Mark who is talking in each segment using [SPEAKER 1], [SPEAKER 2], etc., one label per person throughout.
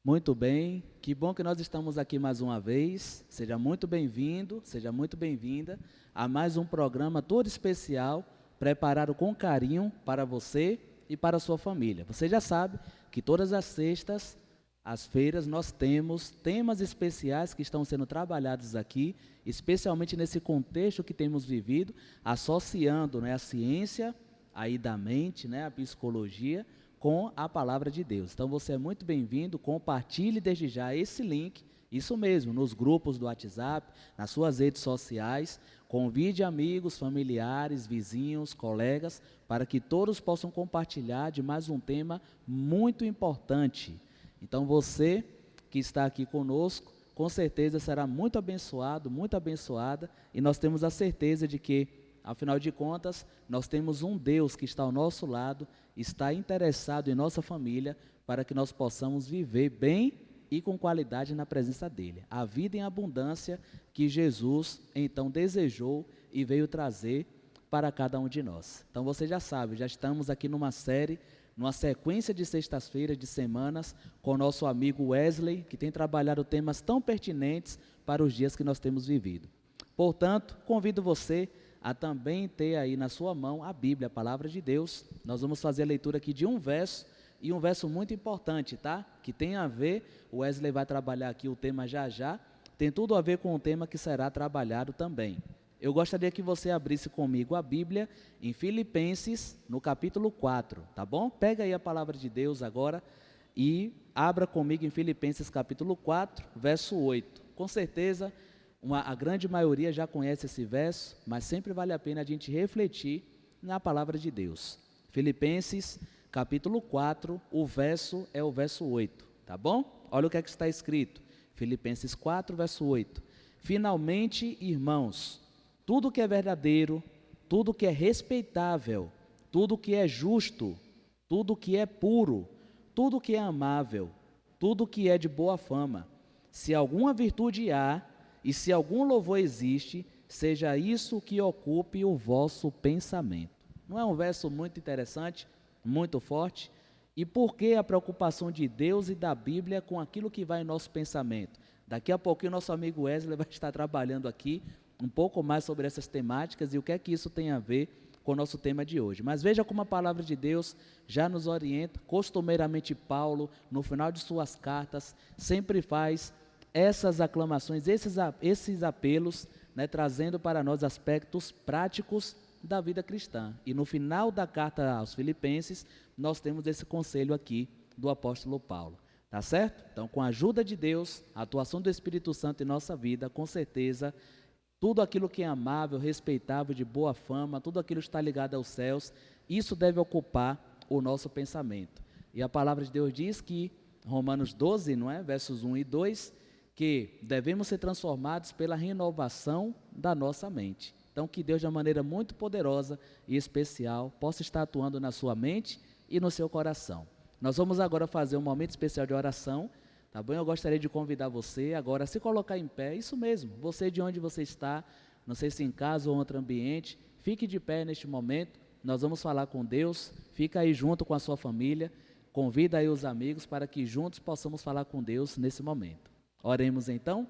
[SPEAKER 1] Muito bem, que bom que nós estamos aqui mais uma vez. Seja muito bem-vindo, seja muito bem-vinda a mais um programa todo especial, preparado com carinho para você e para a sua família. Você já sabe que todas as sextas, às feiras, nós temos temas especiais que estão sendo trabalhados aqui, especialmente nesse contexto que temos vivido, associando, a ciência aí da mente, a psicologia, com a palavra de Deus. Então você é muito bem-vindo, compartilhe desde já esse link, isso mesmo, nos grupos do WhatsApp, nas suas redes sociais, convide amigos, familiares, vizinhos, colegas, para que todos possam compartilhar de mais um tema muito importante. Então você que está aqui conosco, com certeza será muito abençoado, muito abençoada, e nós temos a certeza de que, afinal de contas, nós temos um Deus que está ao nosso lado, está interessado em nossa família, para que nós possamos viver bem e com qualidade na presença dEle. A vida em abundância que Jesus, então, desejou e veio trazer para cada um de nós. Então, você já sabe, já estamos aqui numa sequência de sextas-feiras, de semanas, com o nosso amigo Wesley, que tem trabalhado temas tão pertinentes para os dias que nós temos vivido. Portanto, convido você a também ter aí na sua mão a Bíblia, a Palavra de Deus. Nós vamos fazer a leitura aqui de um verso, e um verso muito importante, tá? Que tem a ver, o Wesley vai trabalhar aqui o tema já já, tem tudo a ver com o tema que será trabalhado também. Eu gostaria que você abrisse comigo a Bíblia em Filipenses, no capítulo 4, tá bom? Pega aí a Palavra de Deus agora e abra comigo em Filipenses capítulo 4, verso 8. Com certeza, a grande maioria já conhece esse verso, mas sempre vale a pena a gente refletir na palavra de Deus. Filipenses, capítulo 4, o verso é o verso 8, tá bom? Olha o que é que está escrito. Filipenses 4, verso 8. Finalmente, irmãos, tudo que é verdadeiro, tudo que é respeitável, tudo que é justo, tudo que é puro, tudo que é amável, tudo que é de boa fama, se alguma virtude há, e se algum louvor existe, seja isso que ocupe o vosso pensamento. Não é um verso muito interessante, muito forte? E por que a preocupação de Deus e da Bíblia com aquilo que vai em nosso pensamento? Daqui a pouquinho nosso amigo Wesley vai estar trabalhando aqui um pouco mais sobre essas temáticas e o que é que isso tem a ver com o nosso tema de hoje. Mas veja como a palavra de Deus já nos orienta. Costumeiramente Paulo, no final de suas cartas, sempre faz essas aclamações, esses apelos, trazendo para nós aspectos práticos da vida cristã. E no final da carta aos Filipenses, nós temos esse conselho aqui do apóstolo Paulo. Tá certo? Então, com a ajuda de Deus, a atuação do Espírito Santo em nossa vida, com certeza, tudo aquilo que é amável, respeitável, de boa fama, tudo aquilo que está ligado aos céus, isso deve ocupar o nosso pensamento. E a palavra de Deus diz que, Romanos 12, versos 1 e 2, que devemos ser transformados pela renovação da nossa mente. Então, que Deus, de uma maneira muito poderosa e especial, possa estar atuando na sua mente e no seu coração. Nós vamos agora fazer um momento especial de oração, tá bom? Eu gostaria de convidar você agora a se colocar em pé, isso mesmo, você de onde você está, não sei se em casa ou em outro ambiente, fique de pé neste momento, nós vamos falar com Deus, fica aí junto com a sua família, convida aí os amigos para que juntos possamos falar com Deus nesse momento. Oremos então.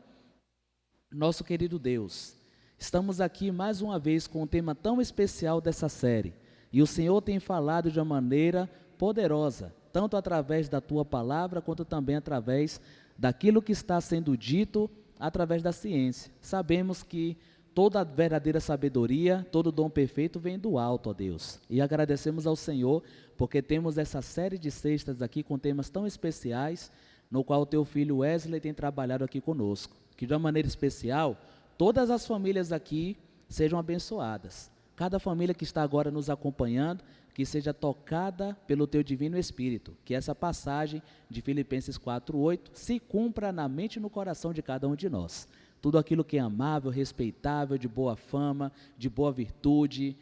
[SPEAKER 1] Nosso querido Deus, estamos aqui mais uma vez com um tema tão especial dessa série, e o Senhor tem falado de uma maneira poderosa, tanto através da Tua palavra, quanto também através daquilo que está sendo dito através da ciência. Sabemos que toda a verdadeira sabedoria, todo dom perfeito vem do alto, ó Deus, e agradecemos ao Senhor, porque temos essa série de sextas aqui com temas tão especiais, no qual o Teu filho Wesley tem trabalhado aqui conosco, que de uma maneira especial, todas as famílias aqui sejam abençoadas, cada família que está agora nos acompanhando, que seja tocada pelo Teu Divino Espírito, que essa passagem de Filipenses 4:8 se cumpra na mente e no coração de cada um de nós, tudo aquilo que é amável, respeitável, de boa fama, de boa virtude,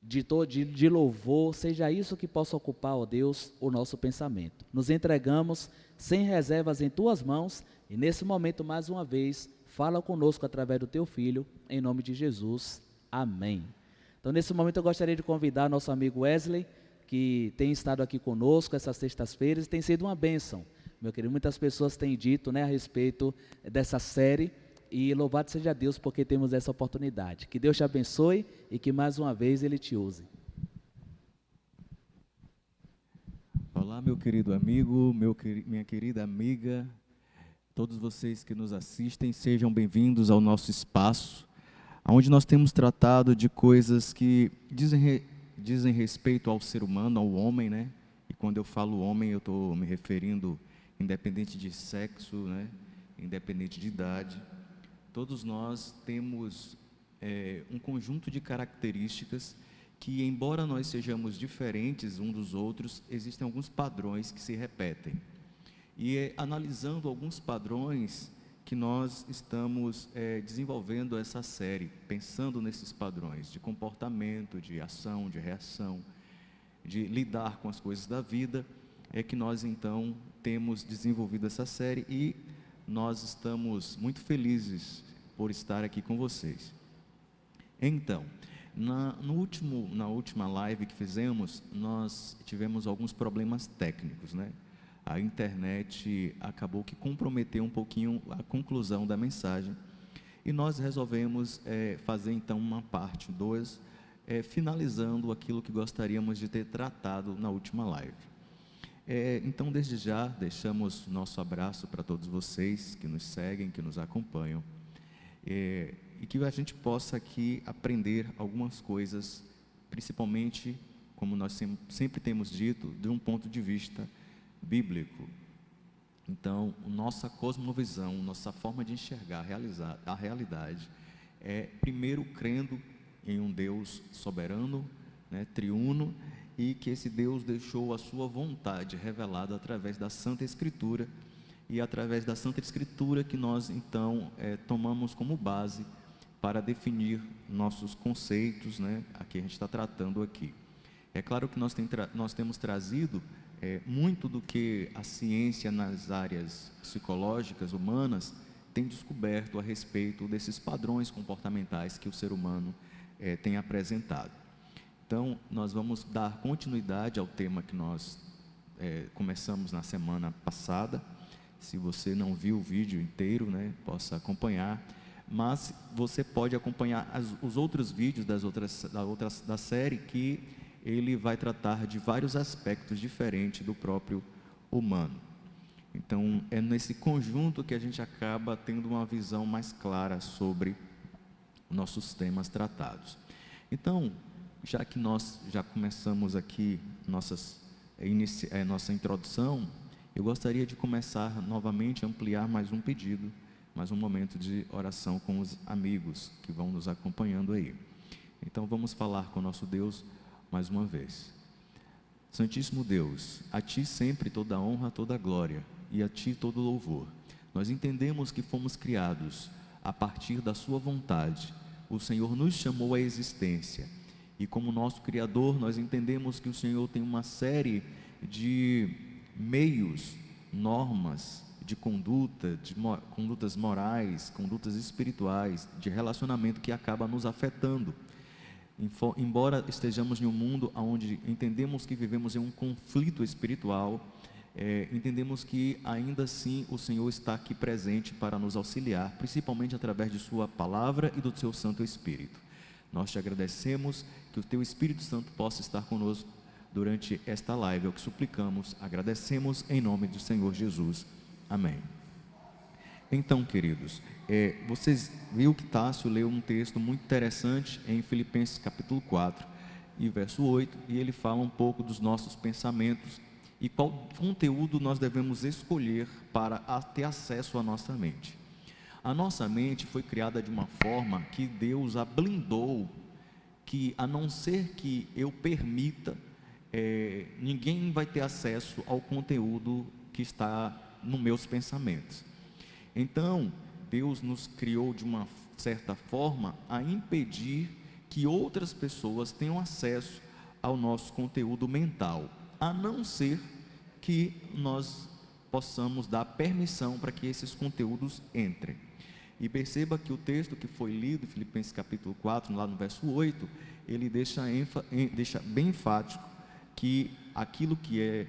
[SPEAKER 1] de louvor, seja isso que possa ocupar, ó Deus, o nosso pensamento. Nos entregamos sem reservas em Tuas mãos e nesse momento, mais uma vez, fala conosco através do Teu Filho, em nome de Jesus. Amém. Então, nesse momento, eu gostaria de convidar nosso amigo Wesley, que tem estado aqui conosco essas sextas-feiras, e tem sido uma bênção Meu querido, muitas pessoas têm dito, né, a respeito dessa série, e louvado seja Deus porque temos essa oportunidade. Que Deus te abençoe e que mais uma vez Ele te use.
[SPEAKER 2] Olá, meu querido amigo, minha querida amiga, todos vocês que nos assistem, sejam bem-vindos ao nosso espaço, onde nós temos tratado de coisas que dizem respeito ao ser humano, ao homem, né? E quando eu falo homem, eu estou me referindo independente de sexo, né? Independente de idade. Todos nós temos um conjunto de características que, embora nós sejamos diferentes uns dos outros, existem alguns padrões que se repetem. E é analisando alguns padrões que nós estamos desenvolvendo essa série, pensando nesses padrões de comportamento, de ação, de reação, de lidar com as coisas da vida, é que nós então temos desenvolvido essa série e nós estamos muito felizes por estar aqui com vocês. Então, na última live que fizemos, nós tivemos alguns problemas técnicos, né? A internet acabou que comprometeu um pouquinho a conclusão da mensagem e nós resolvemos fazer então uma parte 2, finalizando aquilo que gostaríamos de ter tratado na última live. Então, desde já, deixamos nosso abraço para todos vocês que nos seguem, que nos acompanham, e que a gente possa aqui aprender algumas coisas, principalmente, como nós sempre temos dito, de um ponto de vista bíblico. Então, nossa cosmovisão, nossa forma de enxergar a realidade primeiro crendo em um Deus soberano, né, triuno, e que esse Deus deixou a sua vontade revelada através da Santa Escritura, e através da Santa Escritura que nós então tomamos como base para definir nossos conceitos, né, a que a gente está tratando aqui. É claro que nós temos trazido muito do que a ciência nas áreas psicológicas, humanas, tem descoberto a respeito desses padrões comportamentais que o ser humano tem apresentado. Então, nós vamos dar continuidade ao tema que nós começamos na semana passada. Se você não viu o vídeo inteiro, né, possa acompanhar, mas você pode acompanhar os outros vídeos da série, que ele vai tratar de vários aspectos diferentes do próprio humano. Então, é nesse conjunto que a gente acaba tendo uma visão mais clara sobre nossos temas tratados. Então, já que nós já começamos aqui nossa introdução, eu gostaria de começar novamente, ampliar mais um pedido, mais um momento de oração com os amigos que vão nos acompanhando aí. Então, vamos falar com o nosso Deus mais uma vez. Santíssimo Deus, a Ti sempre toda a honra, toda a glória, e a Ti todo o louvor. Nós entendemos que fomos criados a partir da Sua vontade. O Senhor nos chamou à existência, e como nosso Criador, nós entendemos que o Senhor tem uma série de meios, normas de conduta, condutas morais, condutas espirituais, de relacionamento que acaba nos afetando. Embora estejamos em um mundo onde entendemos que vivemos em um conflito espiritual, entendemos que ainda assim o Senhor está aqui presente para nos auxiliar, principalmente através de Sua palavra e do Seu Santo Espírito. Nós te agradecemos que o Teu Espírito Santo possa estar conosco durante esta live, é o que suplicamos, agradecemos em nome do Senhor Jesus. Amém. Então, queridos, vocês viram que Tássio leu um texto muito interessante em Filipenses capítulo 4 e verso 8, e ele fala um pouco dos nossos pensamentos e qual conteúdo nós devemos escolher para ter acesso à nossa mente. A nossa mente foi criada de uma forma que Deus a blindou, que a não ser que eu permita, ninguém vai ter acesso ao conteúdo que está nos meus pensamentos. Então, Deus nos criou de uma certa forma a impedir que outras pessoas tenham acesso ao nosso conteúdo mental, a não ser que nós possamos dar permissão para que esses conteúdos entrem. E perceba que o texto que foi lido, Filipenses capítulo 4, lá no verso 8, ele deixa bem enfático que aquilo que é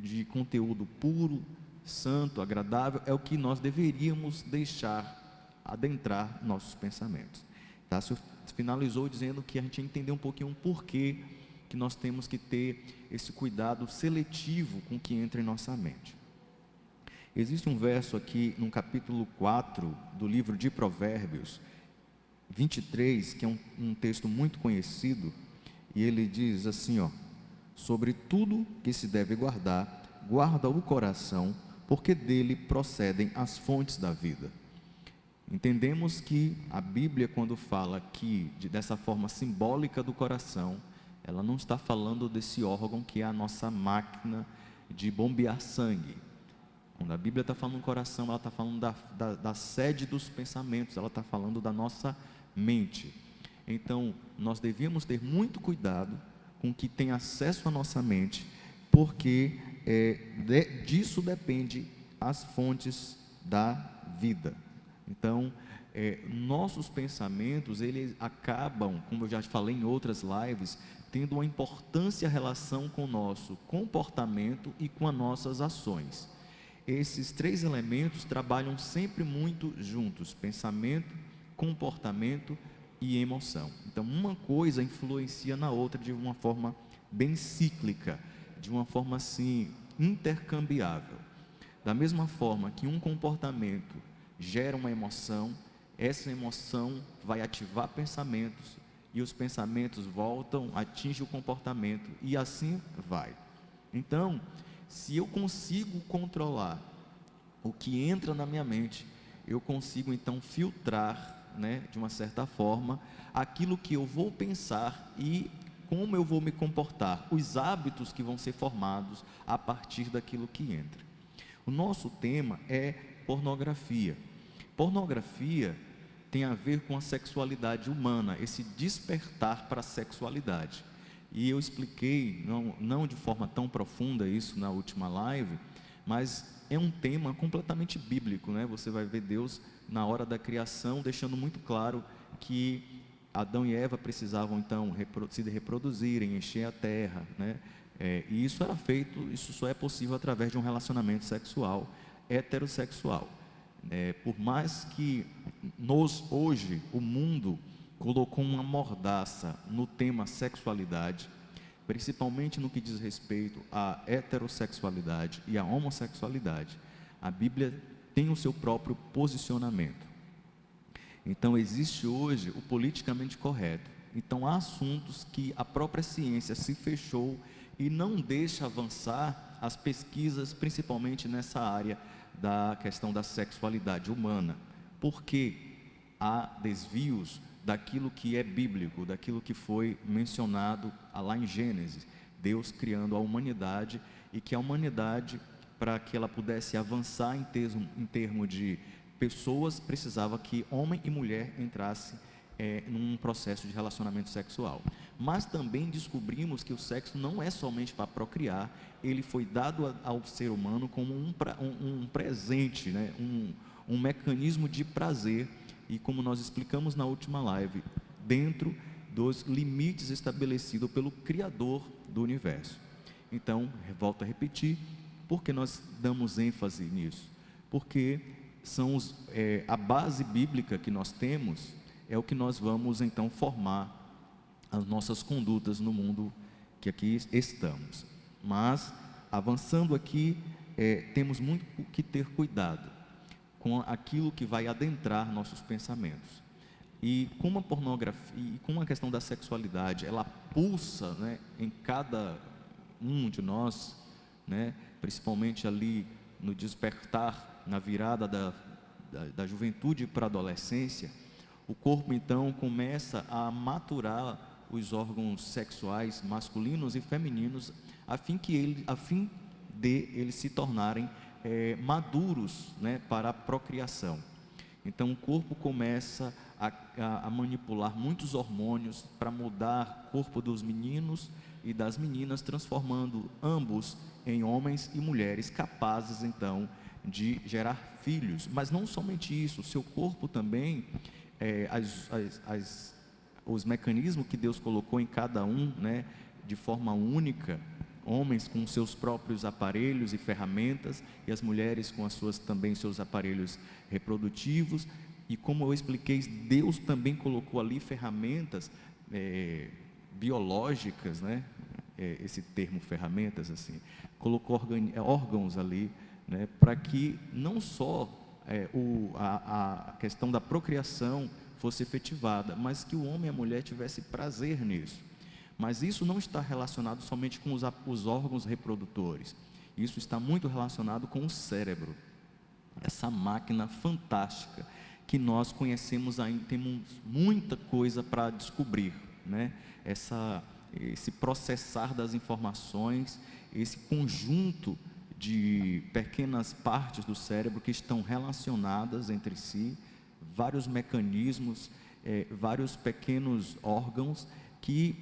[SPEAKER 2] de conteúdo puro, santo, agradável, é o que nós deveríamos deixar adentrar nossos pensamentos. Tássio finalizou dizendo que a gente entendeu um pouquinho o porquê que nós temos que ter esse cuidado seletivo com o que entra em nossa mente. Existe um verso aqui no capítulo 4 do livro de Provérbios 23, que é um texto muito conhecido, e ele diz assim, ó: sobre tudo que se deve guardar, guarda o coração, porque dele procedem as fontes da vida. Entendemos que a Bíblia, quando fala aqui dessa forma simbólica do coração, ela não está falando desse órgão que é a nossa máquina de bombear sangue. Quando a Bíblia está falando do coração, ela está falando da sede dos pensamentos, ela está falando da nossa mente. Então, nós devíamos ter muito cuidado com o que tem acesso à nossa mente, porque disso depende as fontes da vida. Então, nossos pensamentos, eles acabam, como eu já falei em outras lives, tendo uma importância em relação com o nosso comportamento e com as nossas ações. Esses três elementos trabalham sempre muito juntos: pensamento, comportamento e emoção. Então, uma coisa influencia na outra de uma forma bem cíclica, de uma forma assim, intercambiável. Da mesma forma que um comportamento gera uma emoção, essa emoção vai ativar pensamentos, e os pensamentos voltam, atingem o comportamento, e assim vai. Então, se eu consigo controlar o que entra na minha mente, eu consigo então filtrar, de uma certa forma, aquilo que eu vou pensar e como eu vou me comportar, os hábitos que vão ser formados a partir daquilo que entra. O nosso tema é pornografia. Pornografia tem a ver com a sexualidade humana, esse despertar para a sexualidade. E eu expliquei, não de forma tão profunda isso na última live, mas é um tema completamente bíblico, Você vai ver Deus na hora da criação deixando muito claro que Adão e Eva precisavam então se reproduzirem, encher a terra, e isso era feito, isso só é possível através de um relacionamento sexual heterossexual. Por mais que hoje o mundo colocou uma mordaça no tema sexualidade, principalmente no que diz respeito à heterossexualidade e à homossexualidade, a Bíblia tem o seu próprio posicionamento. Então existe hoje o politicamente correto. Então há assuntos que a própria ciência se fechou e não deixa avançar as pesquisas, principalmente nessa área da questão da sexualidade humana, porque há desvios daquilo que é bíblico, daquilo que foi mencionado lá em Gênesis, Deus criando a humanidade, e que a humanidade, para que ela pudesse avançar em termos de pessoas, precisava que homem e mulher entrassem num processo de relacionamento sexual. Mas também descobrimos que o sexo não é somente para procriar, ele foi dado ao ser humano como um presente, um mecanismo de prazer, e como nós explicamos na última live, dentro dos limites estabelecidos pelo Criador do universo. Então, volto a repetir, por que nós damos ênfase nisso? Porque a base bíblica que nós temos é o que nós vamos então formar as nossas condutas no mundo que aqui estamos. Mas, avançando aqui, temos muito que ter cuidado com aquilo que vai adentrar nossos pensamentos. E como a pornografia, e como a questão da sexualidade, ela pulsa, em cada um de nós, principalmente ali no despertar, na virada da juventude para a adolescência, o corpo então começa a maturar os órgãos sexuais masculinos e femininos, a fim de eles se tornarem maduros, para a procriação. Então o corpo começa a manipular muitos hormônios para mudar o corpo dos meninos e das meninas, transformando ambos em homens e mulheres capazes então de gerar filhos. Mas não somente isso, o seu corpo também, os mecanismos que Deus colocou em cada um, de forma única, homens com seus próprios aparelhos e ferramentas, e as mulheres com as suas também seus aparelhos reprodutivos. E como eu expliquei, Deus também colocou ali ferramentas biológicas, né? Esse termo ferramentas, assim, colocou órgãos ali, né? Para que não só a questão da procriação fosse efetivada, mas que o homem e a mulher tivessem prazer nisso. Mas isso não está relacionado somente com os órgãos reprodutores, isso está muito relacionado com o cérebro, essa máquina fantástica que nós conhecemos ainda, temos muita coisa para descobrir, né? Esse processar das informações, esse conjunto de pequenas partes do cérebro que estão relacionadas entre si, vários mecanismos, vários pequenos órgãos que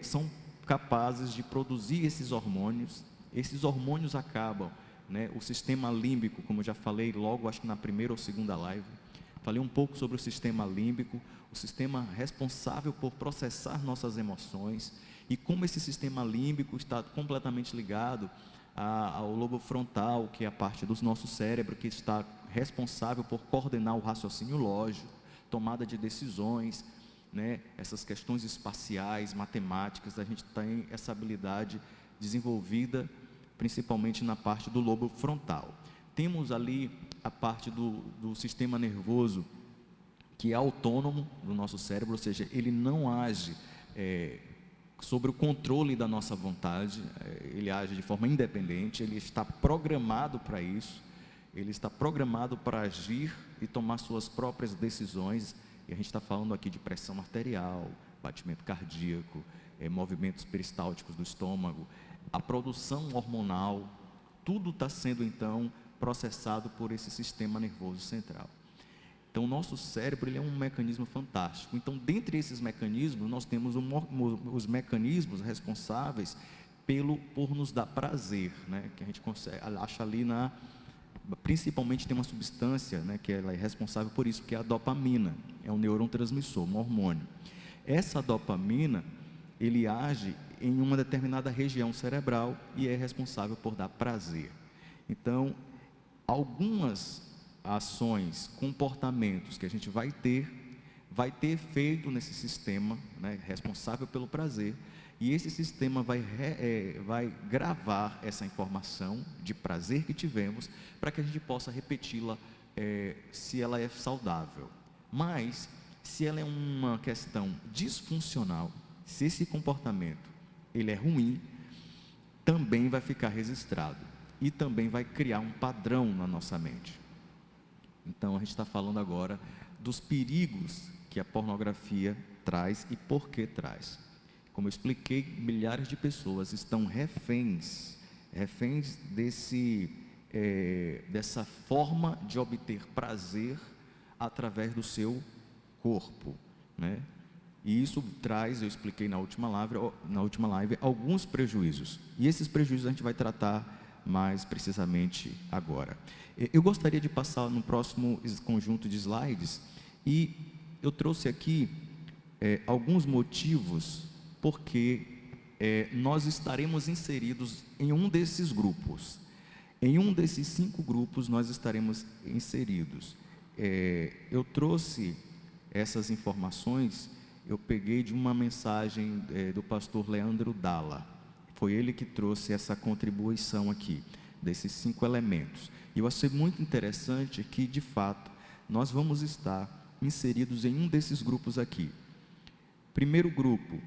[SPEAKER 2] são capazes de produzir esses hormônios. Esses hormônios acabam, né? O sistema límbico, como eu já falei logo, acho que na primeira ou segunda live, falei um pouco sobre o sistema límbico, o sistema responsável por processar nossas emoções, e como esse sistema límbico está completamente ligado ao lobo frontal, que é a parte do nosso cérebro que está responsável por coordenar o raciocínio lógico, tomada de decisões, né? Essas questões espaciais, matemáticas, a gente tem essa habilidade desenvolvida principalmente na parte do lobo frontal. Temos ali a parte do sistema nervoso, que é autônomo do nosso cérebro, ou seja, ele não age sobre o controle da nossa vontade, ele age de forma independente, ele está programado para isso, ele está programado para agir e tomar suas próprias decisões, e a gente está falando aqui de pressão arterial, batimento cardíaco, movimentos peristálticos do estômago, a produção hormonal, tudo está sendo então processado por esse sistema nervoso central. Então, o nosso cérebro, ele é um mecanismo fantástico. Então, dentre esses mecanismos, nós temos os mecanismos responsáveis por nos dar prazer, né? Que a gente acha ali principalmente tem uma substância, né, que ela é responsável por isso, que é a dopamina, é um neurotransmissor, um hormônio. Essa dopamina, ele age em uma determinada região cerebral e é responsável por dar prazer. Então, algumas ações, comportamentos que a gente vai ter efeito nesse sistema, né, responsável pelo prazer, e esse sistema vai gravar essa informação de prazer que tivemos, para que a gente possa repeti-la se ela é saudável. Mas, se ela é uma questão disfuncional, se esse comportamento ele é ruim, também vai ficar registrado e também vai criar um padrão na nossa mente. Então, a gente está falando agora dos perigos que a pornografia traz e por que traz. Como eu expliquei, milhares de pessoas estão reféns dessa forma de obter prazer através do seu corpo, né? E isso traz, eu expliquei na última live, alguns prejuízos. E esses prejuízos a gente vai tratar mais precisamente agora. Eu gostaria de passar no próximo conjunto de slides, e eu trouxe aqui alguns motivos porque nós estaremos inseridos em um desses grupos. Em um desses 5 grupos nós estaremos inseridos. Eu trouxe essas informações, eu peguei de uma mensagem do pastor Leandro Dalla. Foi ele que trouxe essa contribuição aqui, desses 5 elementos. E eu achei muito interessante que, de fato, nós vamos estar inseridos em um desses grupos aqui. Primeiro grupo,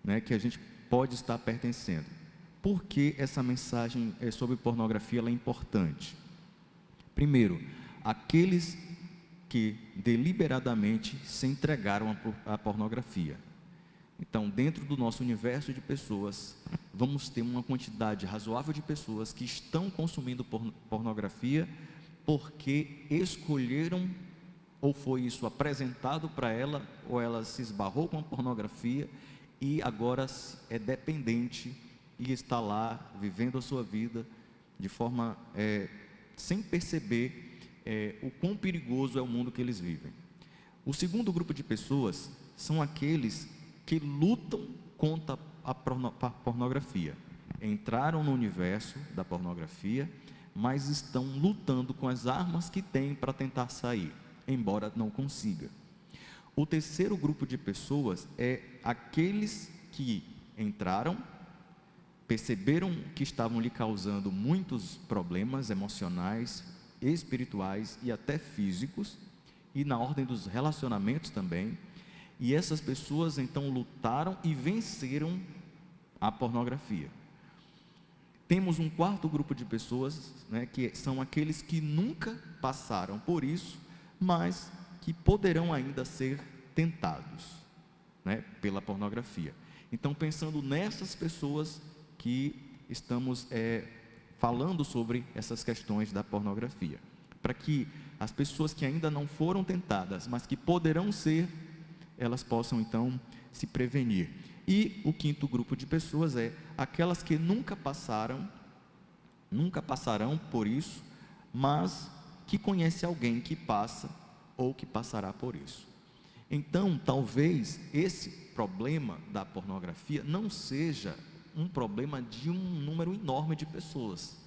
[SPEAKER 2] né, que a gente pode estar pertencendo. Por que essa mensagem sobre pornografia ela é importante? Primeiro, aqueles que deliberadamente se entregaram à pornografia. Então, dentro do nosso universo de pessoas, vamos ter uma quantidade razoável de pessoas que estão consumindo pornografia porque escolheram, ou foi isso apresentado para ela, ou ela se esbarrou com a pornografia e agora é dependente e está lá vivendo a sua vida de forma sem perceber o quão perigoso é o mundo que eles vivem. O segundo grupo de pessoas são aqueles que lutam contra a pornografia. entraram no universo da pornografia, mas estão lutando com as armas que têm para tentar sair, embora não consiga. O terceiro grupo de pessoas é aqueles que entraram, perceberam que estavam lhe causando muitos problemas emocionais, espirituais e até físicos, e na ordem dos relacionamentos também, e essas pessoas então lutaram e venceram a pornografia. Temos um quarto grupo de pessoas, né, que são aqueles que nunca passaram por isso, mas que poderão ainda ser tentados, né, pela pornografia. Então, pensando nessas pessoas que estamos falando sobre essas questões da pornografia, para que as pessoas que ainda não foram tentadas, mas que poderão ser, elas possam então se prevenir. E o quinto grupo de pessoas é aquelas que nunca passaram, nunca passarão por isso, mas que conhece alguém que passa ou que passará por isso. Então, talvez esse problema da pornografia não seja um problema de um número enorme de pessoas.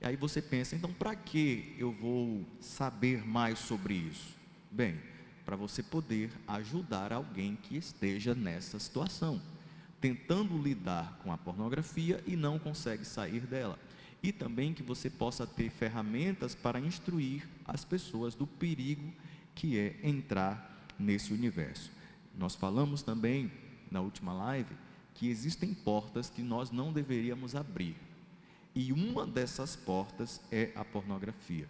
[SPEAKER 2] E aí você pensa, então para que eu vou saber mais sobre isso? Bem, para você poder ajudar alguém que esteja nessa situação, tentando lidar com a pornografia e não consegue sair dela. E também que você possa ter ferramentas para instruir as pessoas do perigo que é entrar nesse universo. Nós falamos também na última live que existem portas que nós não deveríamos abrir. E uma dessas portas é a pornografia.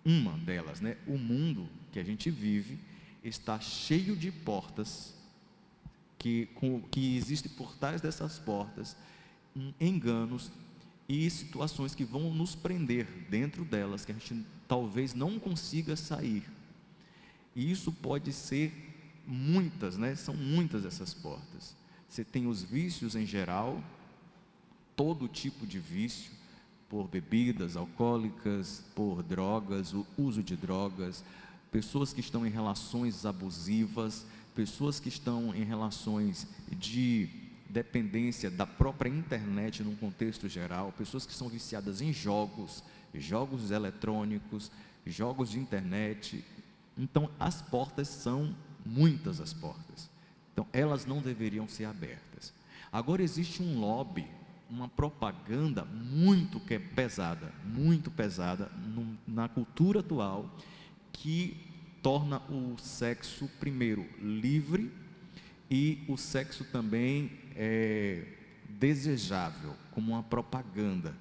[SPEAKER 2] Uma delas, né? O mundo que a gente vive está cheio de portas que existem por trás dessas portas, enganos e situações que vão nos prender dentro delas, que a gente talvez não consiga sair. E isso pode ser muitas, né? São muitas essas portas. Você tem os vícios em geral, todo tipo de vício, por bebidas alcoólicas, por drogas, o uso de drogas, pessoas que estão em relações abusivas, pessoas que estão em relações de dependência da própria internet num contexto geral, pessoas que são viciadas em jogos, jogos eletrônicos, jogos de internet. Então, as portas são muitas, as portas. Então, elas não deveriam ser abertas. Agora, existe um lobby, uma propaganda muito muito pesada na cultura atual, que torna o sexo, primeiro, livre, e o sexo também desejável, como uma propaganda.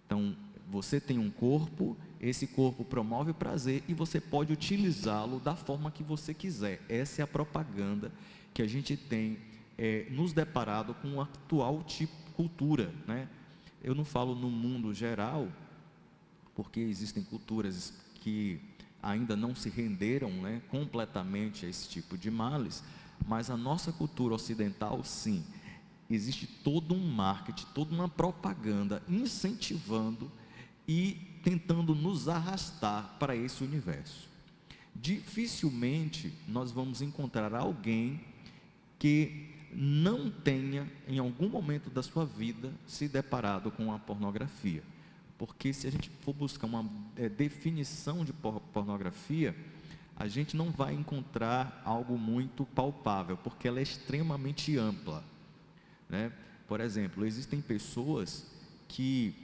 [SPEAKER 2] Então, você tem um corpo, esse corpo promove o prazer e você pode utilizá-lo da forma que você quiser. Essa é a propaganda que a gente tem nos deparado com o atual tipo de cultura, né? Eu não falo no mundo geral, porque existem culturas que ainda não se renderam, né, completamente a esse tipo de males, mas a nossa cultura ocidental, sim, existe todo um marketing, toda uma propaganda incentivando e tentando nos arrastar para esse universo. Dificilmente nós vamos encontrar alguém que não tenha, em algum momento da sua vida, se deparado com a pornografia. Porque se a gente for buscar uma definição de pornografia, a gente não vai encontrar algo muito palpável, porque ela é extremamente ampla, né? Por exemplo, existem pessoas que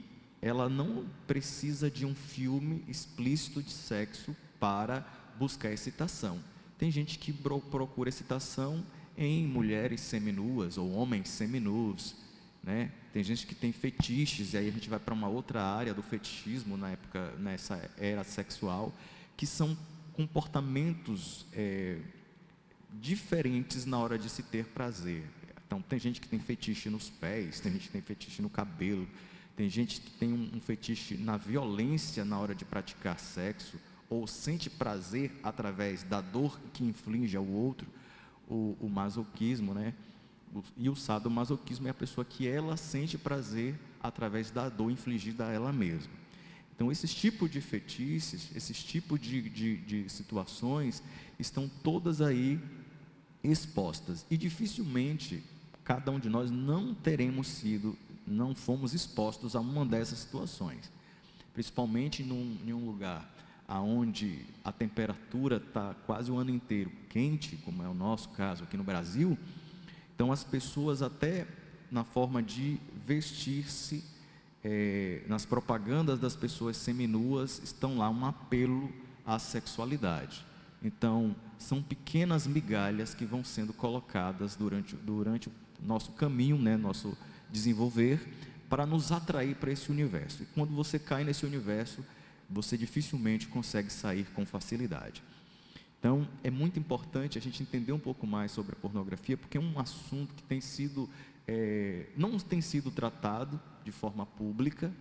[SPEAKER 2] ela não precisa de um filme explícito de sexo para buscar excitação. Tem gente que procura excitação em mulheres seminuas ou homens seminus, né? Tem gente que tem fetiches, e aí a gente vai para uma outra área do fetichismo nessa era sexual, que são comportamentos diferentes na hora de se ter prazer. Então, tem gente que tem fetiche nos pés, tem gente que tem fetiche no cabelo, tem gente que tem um fetiche na violência na hora de praticar sexo, ou sente prazer através da dor que inflige ao outro, o masoquismo, né? E o sadomasoquismo é a pessoa que ela sente prazer através da dor infligida a ela mesma. Então, esses tipos de fetiches, esses tipos de situações estão todas aí expostas, e dificilmente cada um de nós não teremos sido não fomos expostos a uma dessas situações, principalmente em um lugar onde a temperatura está quase o ano inteiro quente, como é o nosso caso aqui no Brasil. Então as pessoas, até na forma de vestir-se, nas propagandas das pessoas seminuas, estão lá um apelo à sexualidade. Então são pequenas migalhas que vão sendo colocadas durante o nosso caminho, né, nosso desenvolver, para nos atrair para esse universo. E quando você cai nesse universo, você dificilmente consegue sair com facilidade. Então, é muito importante a gente entender um pouco mais sobre a pornografia, porque é um assunto que não tem sido tratado de forma pública,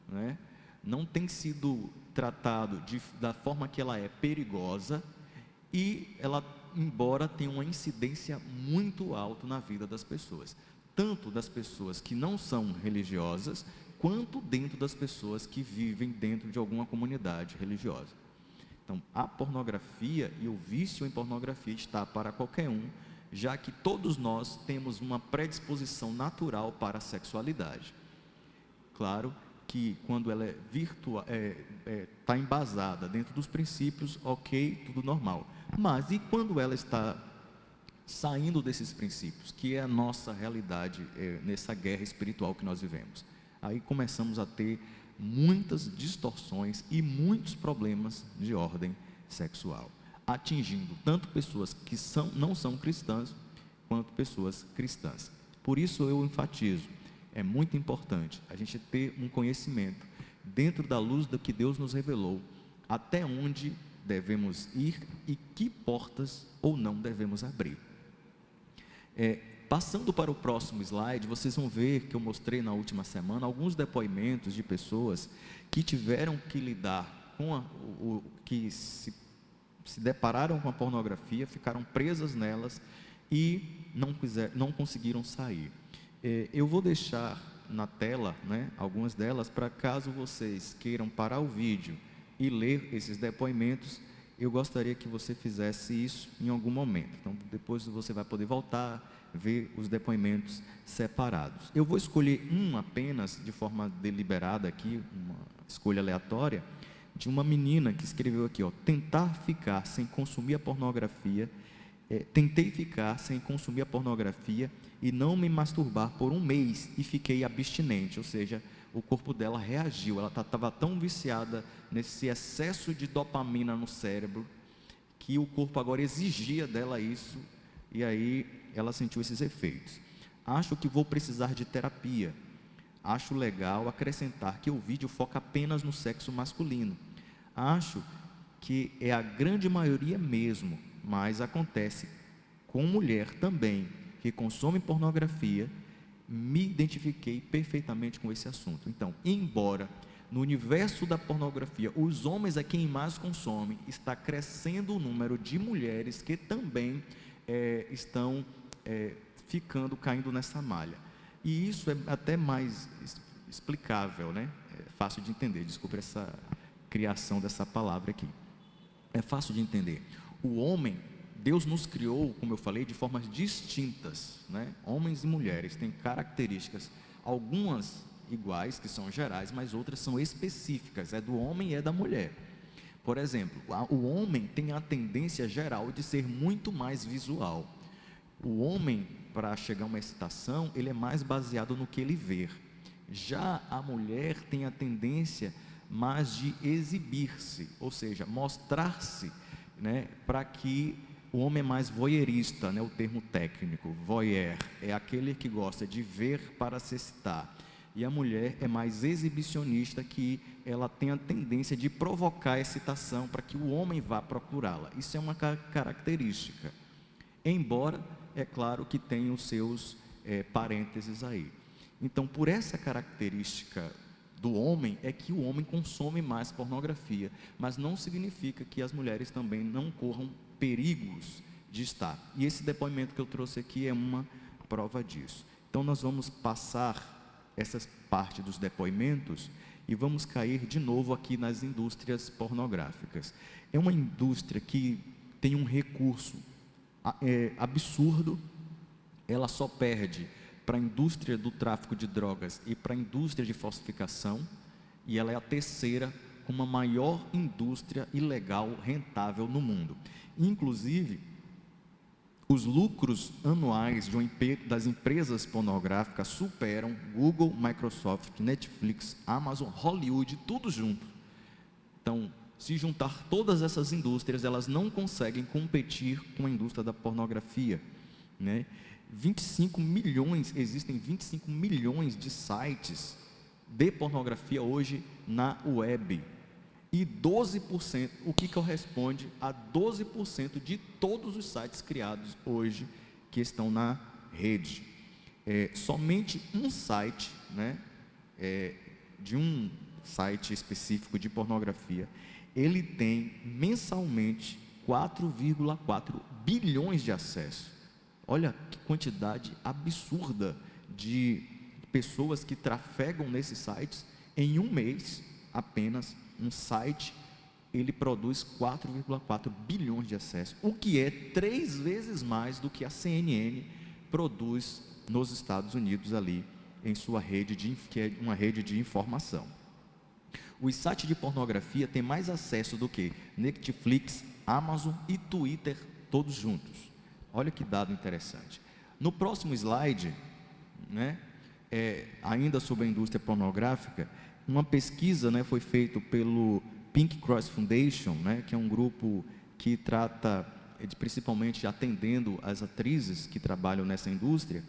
[SPEAKER 2] né? Não tem sido tratado da forma que ela é perigosa, e ela, embora tenha uma incidência muito alta na vida das pessoas, tanto das pessoas que não são religiosas, quanto dentro das pessoas que vivem dentro de alguma comunidade religiosa. Então, a pornografia e o vício em pornografia está para qualquer um, já que todos nós temos uma predisposição natural para a sexualidade. Claro que quando ela está embasada dentro dos princípios, ok, tudo normal. Mas e quando ela está saindo desses princípios, que é a nossa realidade nessa guerra espiritual que nós vivemos? Aí começamos a ter muitas distorções e muitos problemas de ordem sexual, atingindo tanto pessoas que não são cristãs, quanto pessoas cristãs. Por isso eu enfatizo, é muito importante a gente ter um conhecimento dentro da luz do que Deus nos revelou, até onde devemos ir e que portas ou não devemos abrir. Passando para o próximo slide, vocês vão ver que eu mostrei na última semana alguns depoimentos de pessoas que tiveram que lidar com que se depararam com a pornografia, ficaram presas nelas e não conseguiram sair. Eu vou deixar na tela, né, algumas delas, para caso vocês queiram parar o vídeo e ler esses depoimentos, eu gostaria que você fizesse isso em algum momento. Então depois você vai poder voltar, ver os depoimentos separados. Eu vou escolher um apenas, de forma deliberada aqui, uma escolha aleatória, de uma menina que escreveu aqui, tentar ficar sem consumir a pornografia, tentei ficar sem consumir a pornografia e não me masturbar por um mês e fiquei abstinente, ou seja, o corpo dela reagiu, ela estava tão viciada nesse excesso de dopamina no cérebro, que o corpo agora exigia dela isso, e aí ela sentiu esses efeitos. Acho que vou precisar de terapia. Acho legal acrescentar que o vídeo foca apenas no sexo masculino. Acho que é a grande maioria mesmo, mas acontece com mulher também, que consome pornografia. Me identifiquei perfeitamente com esse assunto. Então, embora no universo da pornografia os homens é quem mais consome, está crescendo o número de mulheres que também estão caindo nessa malha. E isso é até mais explicável, né? É fácil de entender, desculpe essa criação dessa palavra aqui. É fácil de entender. O homem, Deus nos criou, como eu falei, de formas distintas, né? Homens e mulheres têm características, algumas iguais, que são gerais, mas outras são específicas, é do homem e é da mulher. Por exemplo, o homem tem a tendência geral de ser muito mais visual. O homem, para chegar a uma excitação, ele é mais baseado no que ele vê. Já a mulher tem a tendência mais de exibir-se, ou seja, mostrar-se, né, para que o homem é mais voyeurista, né, o termo técnico, voyeur, é aquele que gosta de ver para se excitar. E a mulher é mais exibicionista, que ela tem a tendência de provocar excitação para que o homem vá procurá-la. Isso é uma característica, embora, é claro, que tem os seus parênteses aí. Então, por essa característica do homem, é que o homem consome mais pornografia, mas não significa que as mulheres também não corram perigos de estar. E esse depoimento que eu trouxe aqui é uma prova disso. Então, nós vamos passar essas partes dos depoimentos e vamos cair de novo aqui nas indústrias pornográficas. É uma indústria que tem um recurso absurdo, ela só perde para a indústria do tráfico de drogas e para a indústria de falsificação, e ela é a terceira com a maior indústria ilegal rentável no mundo. Inclusive, os lucros anuais das empresas pornográficas superam Google, Microsoft, Netflix, Amazon, Hollywood, tudo junto. Então, se juntar todas essas indústrias, elas não conseguem competir com a indústria da pornografia, né? Existem 25 milhões de sites de pornografia hoje na web. E 12%, o que corresponde a 12% de todos os sites criados hoje que estão na rede. Somente um site, né, de um site específico de pornografia, ele tem mensalmente 4,4 bilhões de acessos. Olha que quantidade absurda de pessoas que trafegam nesses sites. Em um mês, apenas, um site, ele produz 4,4 bilhões de acessos, o que é 3 vezes mais do que a CNN produz nos Estados Unidos ali, em sua rede, que é uma rede de informação. Os sites de pornografia têm mais acesso do que Netflix, Amazon e Twitter, todos juntos. Olha que dado interessante. No próximo slide, né, ainda sobre a indústria pornográfica, uma pesquisa, né, foi feita pelo Pink Cross Foundation, né, que é um grupo que trata principalmente atendendo as atrizes que trabalham nessa indústria.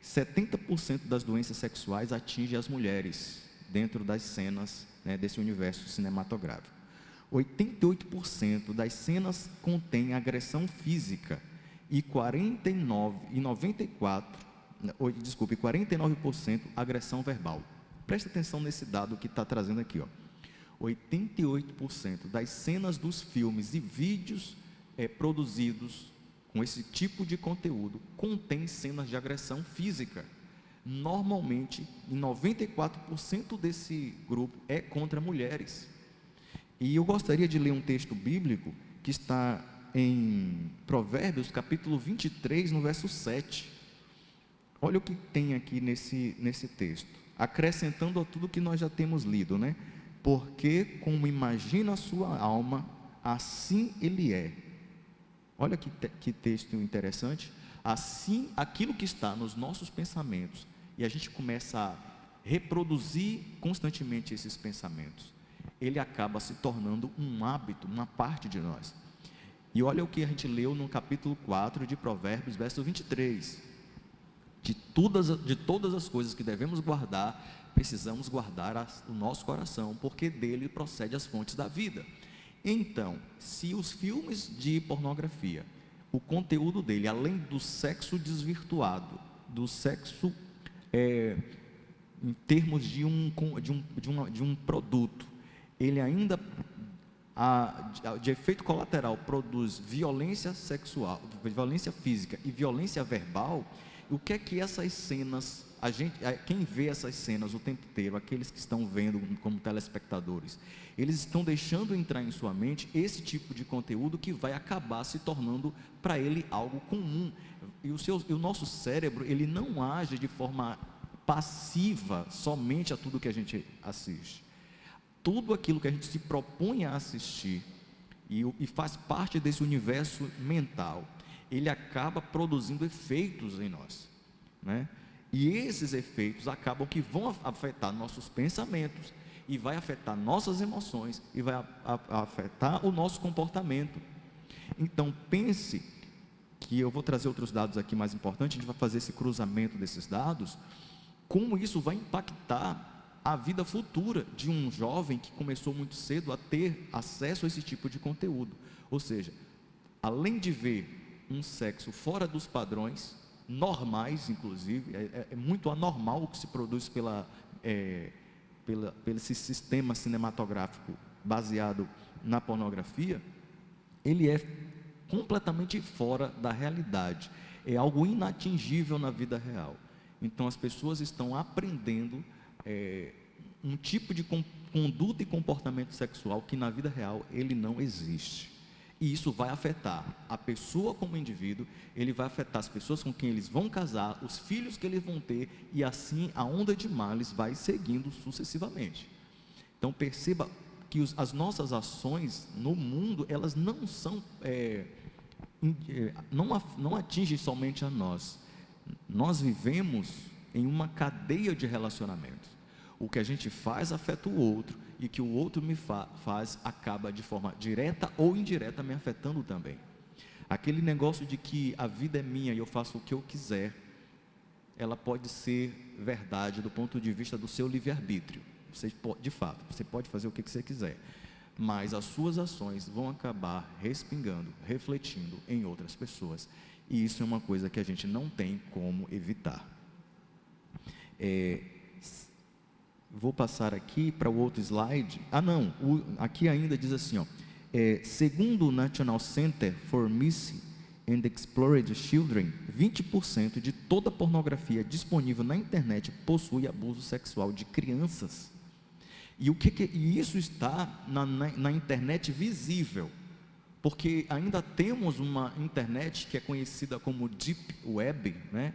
[SPEAKER 2] 70% das doenças sexuais atingem as mulheres dentro das cenas, né, desse universo cinematográfico. 88% das cenas contêm agressão física e 49% agressão verbal. Presta atenção nesse dado que está trazendo aqui, ó. 88% das cenas dos filmes e vídeos produzidos com esse tipo de conteúdo contém cenas de agressão física. Normalmente, em 94% desse grupo é contra mulheres. E eu gostaria de ler um texto bíblico que está em Provérbios, capítulo 23, no verso 7. Olha o que tem aqui nesse texto, acrescentando a tudo que nós já temos lido, né? Porque como imagina a sua alma, assim ele é. Olha que texto interessante. Assim, aquilo que está nos nossos pensamentos, e a gente começa a reproduzir constantemente esses pensamentos, ele acaba se tornando um hábito, uma parte de nós. E olha o que a gente leu no capítulo 4 de Provérbios, verso 23. De todas as coisas que devemos guardar, precisamos guardar o nosso coração, porque dele procede as fontes da vida. Então, se os filmes de pornografia, o conteúdo dele, além do sexo desvirtuado, do sexo em termos de um produto, ele ainda, de efeito colateral, produz violência sexual, violência física e violência verbal. O que é que essas cenas, quem vê essas cenas o tempo inteiro, aqueles que estão vendo como telespectadores, eles estão deixando entrar em sua mente esse tipo de conteúdo que vai acabar se tornando para ele algo comum. E o nosso cérebro, ele não age de forma passiva somente a tudo que a gente assiste. Tudo aquilo que a gente se propõe a assistir e faz parte desse universo mental, ele acaba produzindo efeitos em nós, né? E esses efeitos acabam que vão afetar nossos pensamentos, e vai afetar nossas emoções, e vai afetar o nosso comportamento. Então pense que eu vou trazer outros dados aqui mais importantes, a gente vai fazer esse cruzamento desses dados, como isso vai impactar a vida futura de um jovem que começou muito cedo a ter acesso a esse tipo de conteúdo. Ou seja, além de ver um sexo fora dos padrões normais, inclusive, é muito anormal o que se produz pelo esse sistema cinematográfico baseado na pornografia, ele é completamente fora da realidade, é algo inatingível na vida real. Então as pessoas estão aprendendo um tipo de conduta e comportamento sexual que na vida real ele não existe. E isso vai afetar a pessoa como indivíduo, ele vai afetar as pessoas com quem eles vão casar, os filhos que eles vão ter, e assim a onda de males vai seguindo sucessivamente. Então perceba que as nossas ações no mundo, elas não são, não atingem somente a nós. Nós vivemos em uma cadeia de relacionamentos. O que a gente faz afeta o outro, e que o outro me faz acaba de forma direta ou indireta me afetando também. Aquele negócio de que a vida é minha e eu faço o que eu quiser, ela pode ser verdade do ponto de vista do seu livre-arbítrio. De fato, você pode fazer o que você quiser, mas as suas ações vão acabar respingando, refletindo em outras pessoas, e isso é uma coisa que a gente não tem como evitar. Vou passar aqui para o outro slide. Aqui ainda diz assim, segundo o National Center for Missing and Exploited Children, 20% de toda a pornografia disponível na internet possui abuso sexual de crianças. E isso está na internet visível, porque ainda temos uma internet que é conhecida como Deep Web, né?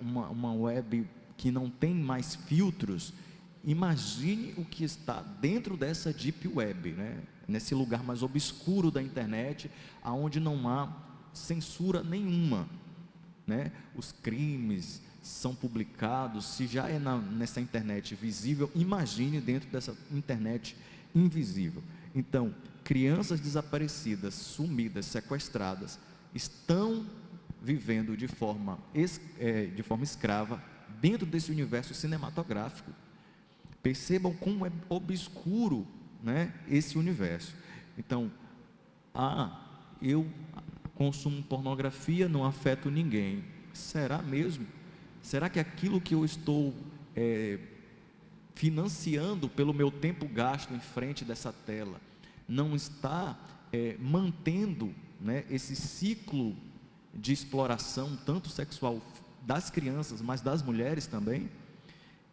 [SPEAKER 2] Uma web que não tem mais filtros. Imagine o que está dentro dessa Deep Web, né? Nesse lugar mais obscuro da internet, aonde não há censura nenhuma, né? Os crimes são publicados. Se já é nessa internet visível, imagine dentro dessa internet invisível. Então, crianças desaparecidas, sumidas, sequestradas, estão vivendo de forma escrava dentro desse universo cinematográfico. Percebam como é obscuro, né, esse universo. Então, eu consumo pornografia, não afeto ninguém. Será mesmo? Será que aquilo que eu estou financiando pelo meu tempo gasto em frente dessa tela não está mantendo, né, esse ciclo de exploração, tanto sexual das crianças, mas das mulheres também?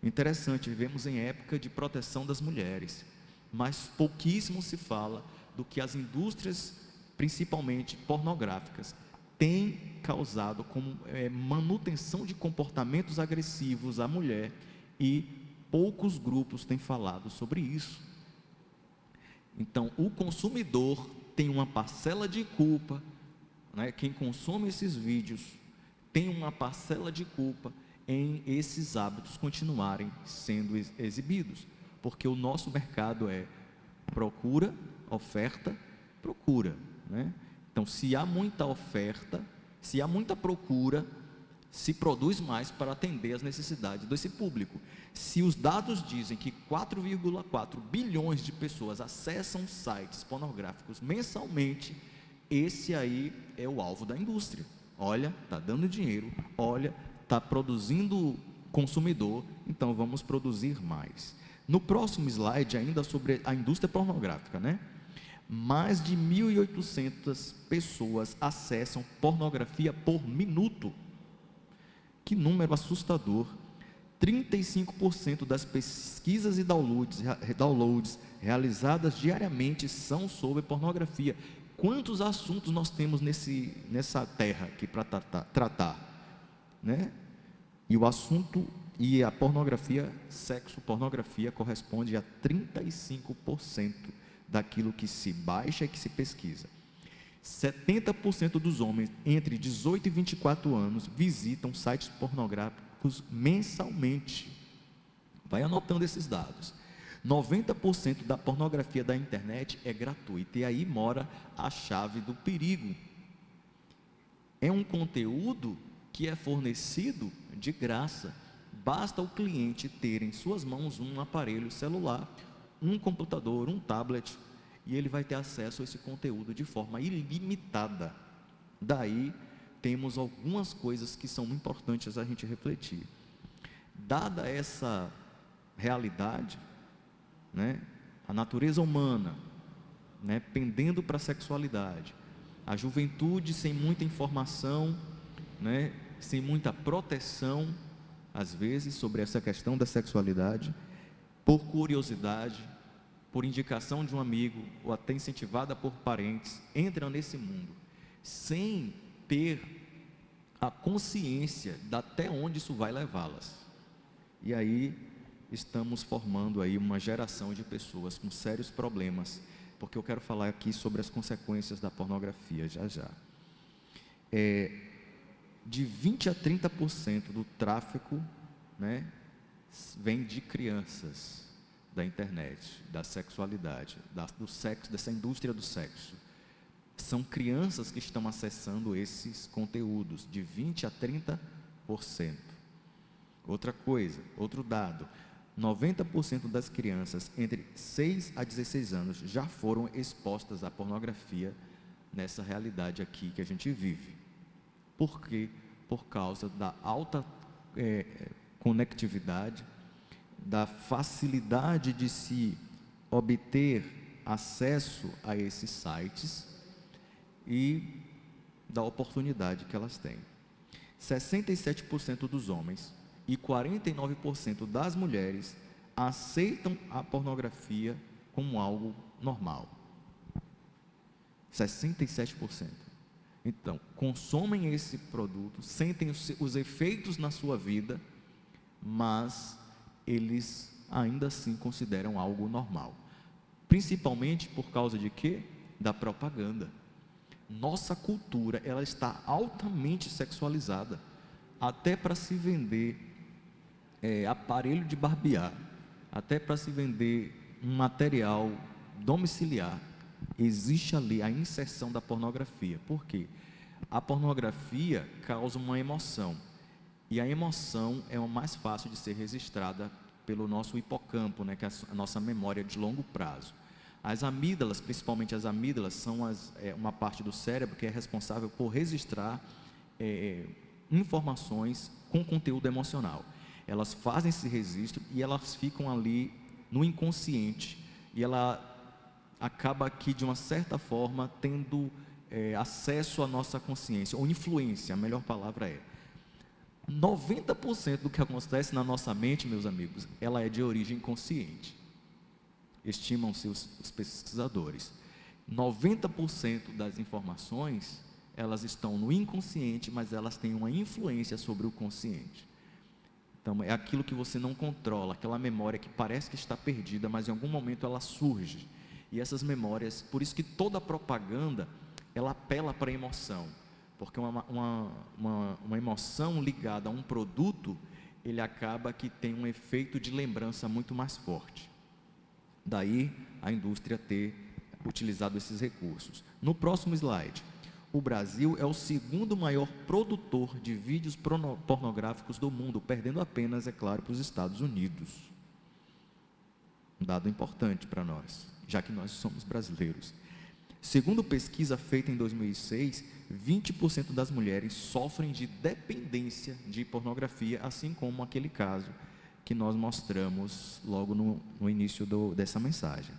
[SPEAKER 2] Interessante, vivemos em época de proteção das mulheres, mas pouquíssimo se fala do que as indústrias, principalmente pornográficas, têm causado como manutenção de comportamentos agressivos à mulher, e poucos grupos têm falado sobre isso. Então, o consumidor tem uma parcela de culpa, né? Quem consome esses vídeos tem uma parcela de culpa em esses hábitos continuarem sendo exibidos, porque o nosso mercado é procura, oferta, procura, né? Então, se há muita oferta, se há muita procura, se produz mais para atender as necessidades desse público. Se os dados dizem que 4,4 bilhões de pessoas acessam sites pornográficos mensalmente, esse aí é o alvo da indústria. Olha, está dando dinheiro, olha, está produzindo consumidor, então vamos produzir mais. No próximo slide, ainda sobre a indústria pornográfica, né? Mais de 1.800 pessoas acessam pornografia por minuto. Que número assustador. 35% das pesquisas e downloads realizadas diariamente são sobre pornografia. Quantos assuntos nós temos nessa terra aqui para tratar, né? E o assunto, e a pornografia, pornografia corresponde a 35% daquilo que se baixa e que se pesquisa. 70% dos homens entre 18 e 24 anos visitam sites pornográficos mensalmente. Vai anotando esses dados. 90% da pornografia da internet é gratuita, e aí mora a chave do perigo. É um conteúdo que é fornecido de graça. Basta o cliente ter em suas mãos um aparelho celular, um computador, um tablet, e ele vai ter acesso a esse conteúdo de forma ilimitada. Daí temos algumas coisas que são importantes a gente refletir. Dada essa realidade, né, a natureza humana, né, pendendo para a sexualidade, a juventude sem muita informação, né, sem muita proteção, às vezes, sobre essa questão da sexualidade, por curiosidade, por indicação de um amigo ou até incentivada por parentes, entram nesse mundo sem ter a consciência de até onde isso vai levá-las. E aí estamos formando aí uma geração de pessoas com sérios problemas, porque eu quero falar aqui sobre as consequências da pornografia já já. De 20 a 30% do tráfico, né, vem de crianças, da internet, da sexualidade, do sexo, dessa indústria do sexo. São crianças que estão acessando esses conteúdos, de 20 a 30%. Outra coisa, outro dado, 90% das crianças entre 6 a 16 anos já foram expostas à pornografia nessa realidade aqui que a gente vive. Por quê? Por causa da alta conectividade, da facilidade de se obter acesso a esses sites e da oportunidade que elas têm. 67% dos homens e 49% das mulheres aceitam a pornografia como algo normal. 67%. Então, consomem esse produto, sentem os efeitos na sua vida, mas eles ainda assim consideram algo normal. Principalmente por causa de quê? Da propaganda. Nossa cultura, ela está altamente sexualizada, até para se vender aparelho de barbear, até para se vender um material domiciliar, existe ali a inserção da pornografia. Por quê? A pornografia causa uma emoção, e a emoção é o mais fácil de ser registrada pelo nosso hipocampo, né, que é a nossa memória de longo prazo. As amígdalas, principalmente as amígdalas, são uma parte do cérebro que é responsável por registrar informações com conteúdo emocional. Elas fazem esse registro e elas ficam ali no inconsciente, e ela acaba aqui, de uma certa forma, tendo acesso à nossa consciência, ou influência, a melhor palavra é. 90% do que acontece na nossa mente, meus amigos, ela é de origem consciente. Estimam-se os pesquisadores. 90% das informações, elas estão no inconsciente, mas elas têm uma influência sobre o consciente. Então, é aquilo que você não controla, aquela memória que parece que está perdida, mas em algum momento ela surge. E essas memórias, por isso que toda propaganda, ela apela para a emoção. Porque uma emoção ligada a um produto, ele acaba que tem um efeito de lembrança muito mais forte. Daí a indústria ter utilizado esses recursos. No próximo slide, o Brasil é o segundo maior produtor de vídeos pornográficos do mundo, perdendo apenas, é claro, para os Estados Unidos. Um dado importante para nós, já que nós somos brasileiros. Segundo pesquisa feita em 2006, 20% das mulheres sofrem de dependência de pornografia, assim como aquele caso que nós mostramos logo no início dessa mensagem.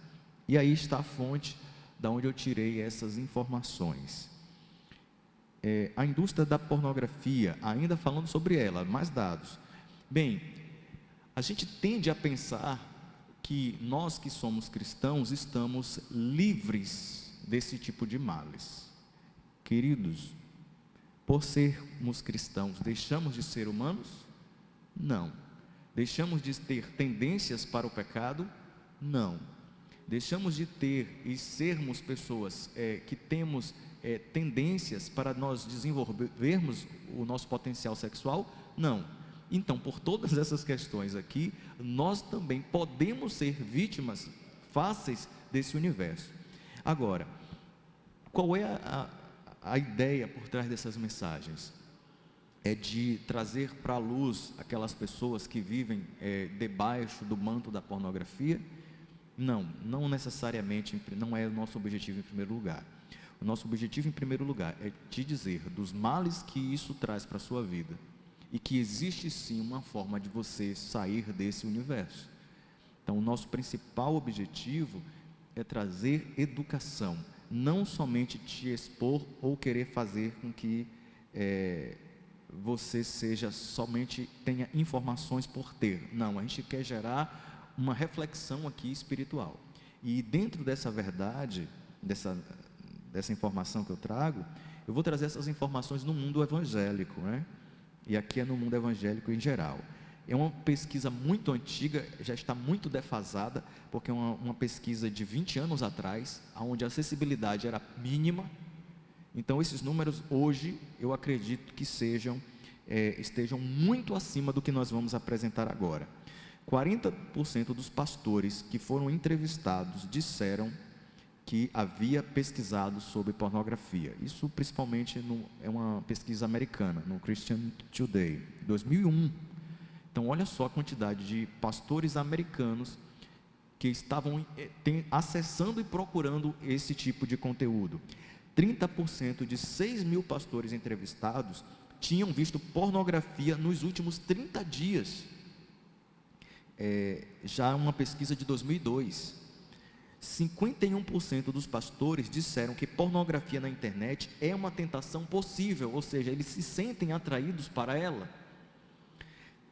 [SPEAKER 2] E aí está a fonte da onde eu tirei essas informações. A indústria da pornografia, ainda falando sobre ela, mais dados. Bem, a gente tende a pensar que nós que somos cristãos estamos livres desse tipo de males. Queridos, por sermos cristãos, deixamos de ser humanos? Não. Deixamos de ter tendências para o pecado? Não. Deixamos de ter e sermos pessoas que temos tendências para nós desenvolvermos o nosso potencial sexual? Não. Então, por todas essas questões aqui, nós também podemos ser vítimas fáceis desse universo. Agora, qual é a ideia por trás dessas mensagens? É de trazer para a luz aquelas pessoas que vivem debaixo do manto da pornografia? Não necessariamente, não é o nosso objetivo em primeiro lugar. O nosso objetivo em primeiro lugar é te dizer dos males que isso traz para a sua vida, e que existe sim uma forma de você sair desse universo. Então, o nosso principal objetivo é trazer educação, não somente te expor ou querer fazer com que você tenha informações por ter. Não, a gente quer gerar uma reflexão aqui espiritual. E dentro dessa verdade, dessa informação que eu trago, eu vou trazer essas informações no mundo evangélico, né? E aqui é no mundo evangélico em geral. É uma pesquisa muito antiga, já está muito defasada, porque é uma pesquisa de 20 anos atrás, onde a acessibilidade era mínima. Então, esses números hoje, eu acredito que estejam muito acima do que nós vamos apresentar agora. 40% dos pastores que foram entrevistados disseram que havia pesquisado sobre pornografia. Isso principalmente é uma pesquisa americana, no Christian Today, 2001. Então, olha só a quantidade de pastores americanos que estavam acessando e procurando esse tipo de conteúdo. 30% de 6 mil pastores entrevistados tinham visto pornografia nos últimos 30 dias. Já uma pesquisa de 2002. 51% dos pastores disseram que pornografia na internet é uma tentação possível, ou seja, eles se sentem atraídos para ela.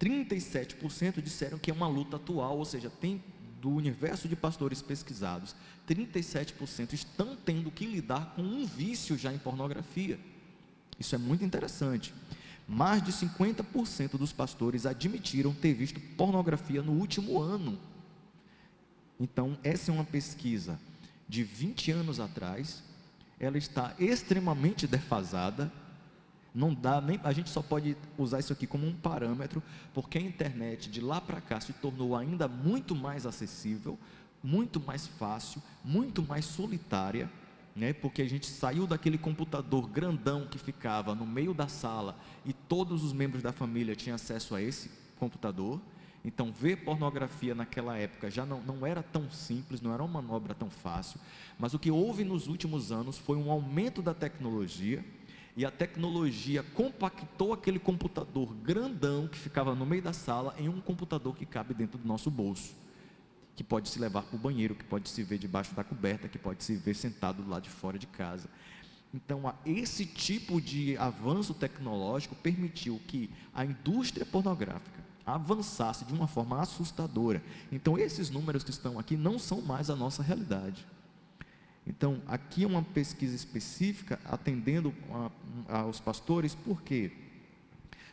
[SPEAKER 2] 37% disseram que é uma luta atual, ou seja, do universo de pastores pesquisados, 37% estão tendo que lidar com um vício já em pornografia. Isso é muito interessante. Mais de 50% dos pastores admitiram ter visto pornografia no último ano. Então, essa é uma pesquisa de 20 anos atrás, ela está extremamente defasada. Não dá nem, a gente só pode usar isso aqui como um parâmetro, porque a internet de lá para cá se tornou ainda muito mais acessível, muito mais fácil, muito mais solitária, né? Porque a gente saiu daquele computador grandão que ficava no meio da sala e todos os membros da família tinham acesso a esse computador. Então, ver pornografia naquela época já não era tão simples, não era uma manobra tão fácil, mas o que houve nos últimos anos foi um aumento da tecnologia, e a tecnologia compactou aquele computador grandão que ficava no meio da sala em um computador que cabe dentro do nosso bolso, que pode se levar para o banheiro, que pode se ver debaixo da coberta, que pode se ver sentado do lado de fora de casa. Então, esse tipo de avanço tecnológico permitiu que a indústria pornográfica avançasse de uma forma assustadora. Então, esses números que estão aqui não são mais a nossa realidade. Então, aqui é uma pesquisa específica atendendo aos pastores. Por quê?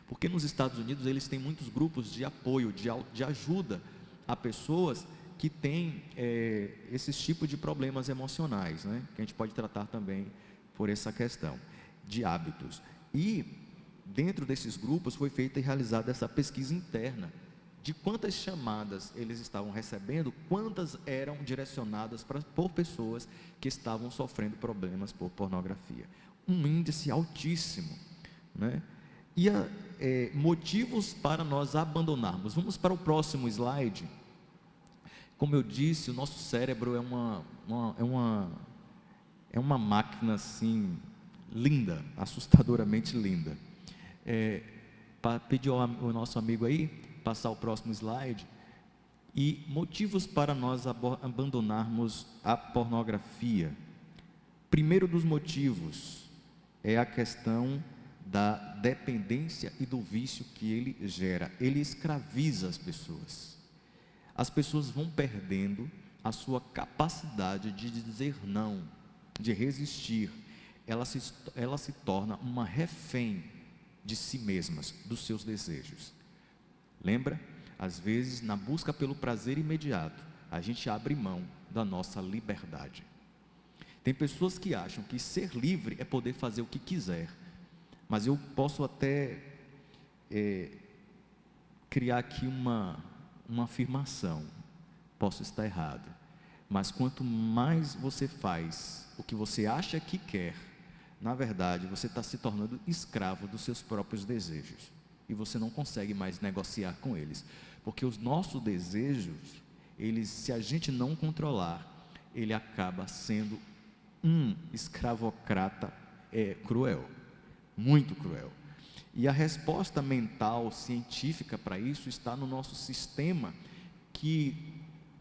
[SPEAKER 2] Porque nos Estados Unidos eles têm muitos grupos de apoio, de ajuda a pessoas que têm esses tipos de problemas emocionais, né? Que a gente pode tratar também por essa questão de hábitos. E dentro desses grupos foi feita e realizada essa pesquisa interna de quantas chamadas eles estavam recebendo, quantas eram direcionadas por pessoas que estavam sofrendo problemas por pornografia. Um índice altíssimo, né? E motivos para nós abandonarmos. Vamos para o próximo slide. Como eu disse, o nosso cérebro é uma máquina assim linda, assustadoramente linda. Para pedir ao nosso amigo aí passar o próximo slide. E motivos para nós abandonarmos a pornografia. Primeiro dos motivos é a questão da dependência e do vício que ele gera. Ele escraviza as pessoas. As pessoas vão perdendo a sua capacidade de dizer não, de resistir. Ela se torna uma refém de si mesmas, dos seus desejos. Lembra? Às vezes, na busca pelo prazer imediato, a gente abre mão da nossa liberdade. Tem pessoas que acham que ser livre é poder fazer o que quiser, mas eu posso até criar aqui uma afirmação. Posso estar errado, mas quanto mais você faz o que você acha que quer, na verdade, você está se tornando escravo dos seus próprios desejos. E você não consegue mais negociar com eles. Porque os nossos desejos, se a gente não controlar, ele acaba sendo um escravocrata cruel. Muito cruel. E a resposta mental, científica para isso está no nosso sistema que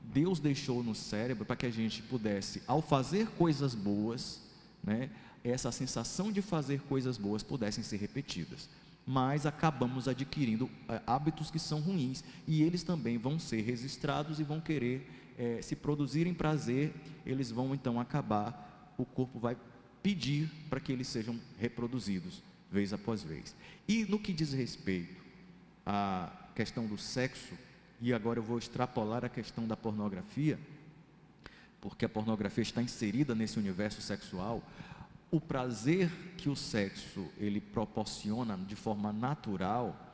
[SPEAKER 2] Deus deixou no cérebro para que a gente pudesse, ao fazer coisas boas, né, essa sensação de fazer coisas boas pudessem ser repetidas. Mas acabamos adquirindo hábitos que são ruins, e eles também vão ser registrados e vão querer se produzirem prazer, eles vão então acabar, o corpo vai pedir para que eles sejam reproduzidos, vez após vez. E no que diz respeito à questão do sexo, e agora eu vou extrapolar a questão da pornografia, porque a pornografia está inserida nesse universo sexual, o prazer que o sexo ele proporciona de forma natural,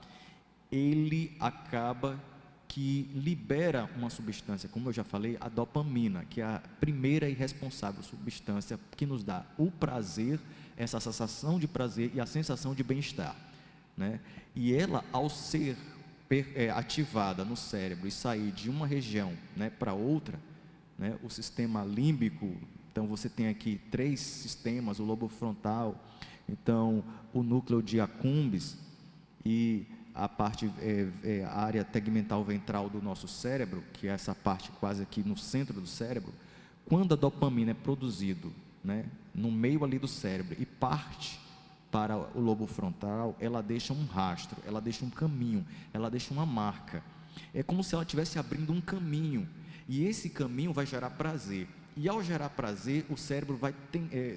[SPEAKER 2] ele acaba que libera uma substância, como eu já falei, a dopamina, que é a primeira e responsável substância que nos dá o prazer, essa sensação de prazer e a sensação de bem-estar, né? E ela, ao ser ativada no cérebro e sair de uma região, né, para outra, né, o sistema límbico, então você tem aqui 3 sistemas, o lobo frontal, então o núcleo de Accumbens e a parte, a área tegmental ventral do nosso cérebro, que é essa parte quase aqui no centro do cérebro. Quando a dopamina é produzido, né, no meio ali do cérebro e parte para o lobo frontal, ela deixa um rastro, ela deixa um caminho, ela deixa uma marca. É como se ela estivesse abrindo um caminho, e esse caminho vai gerar prazer. E ao gerar prazer, o cérebro vai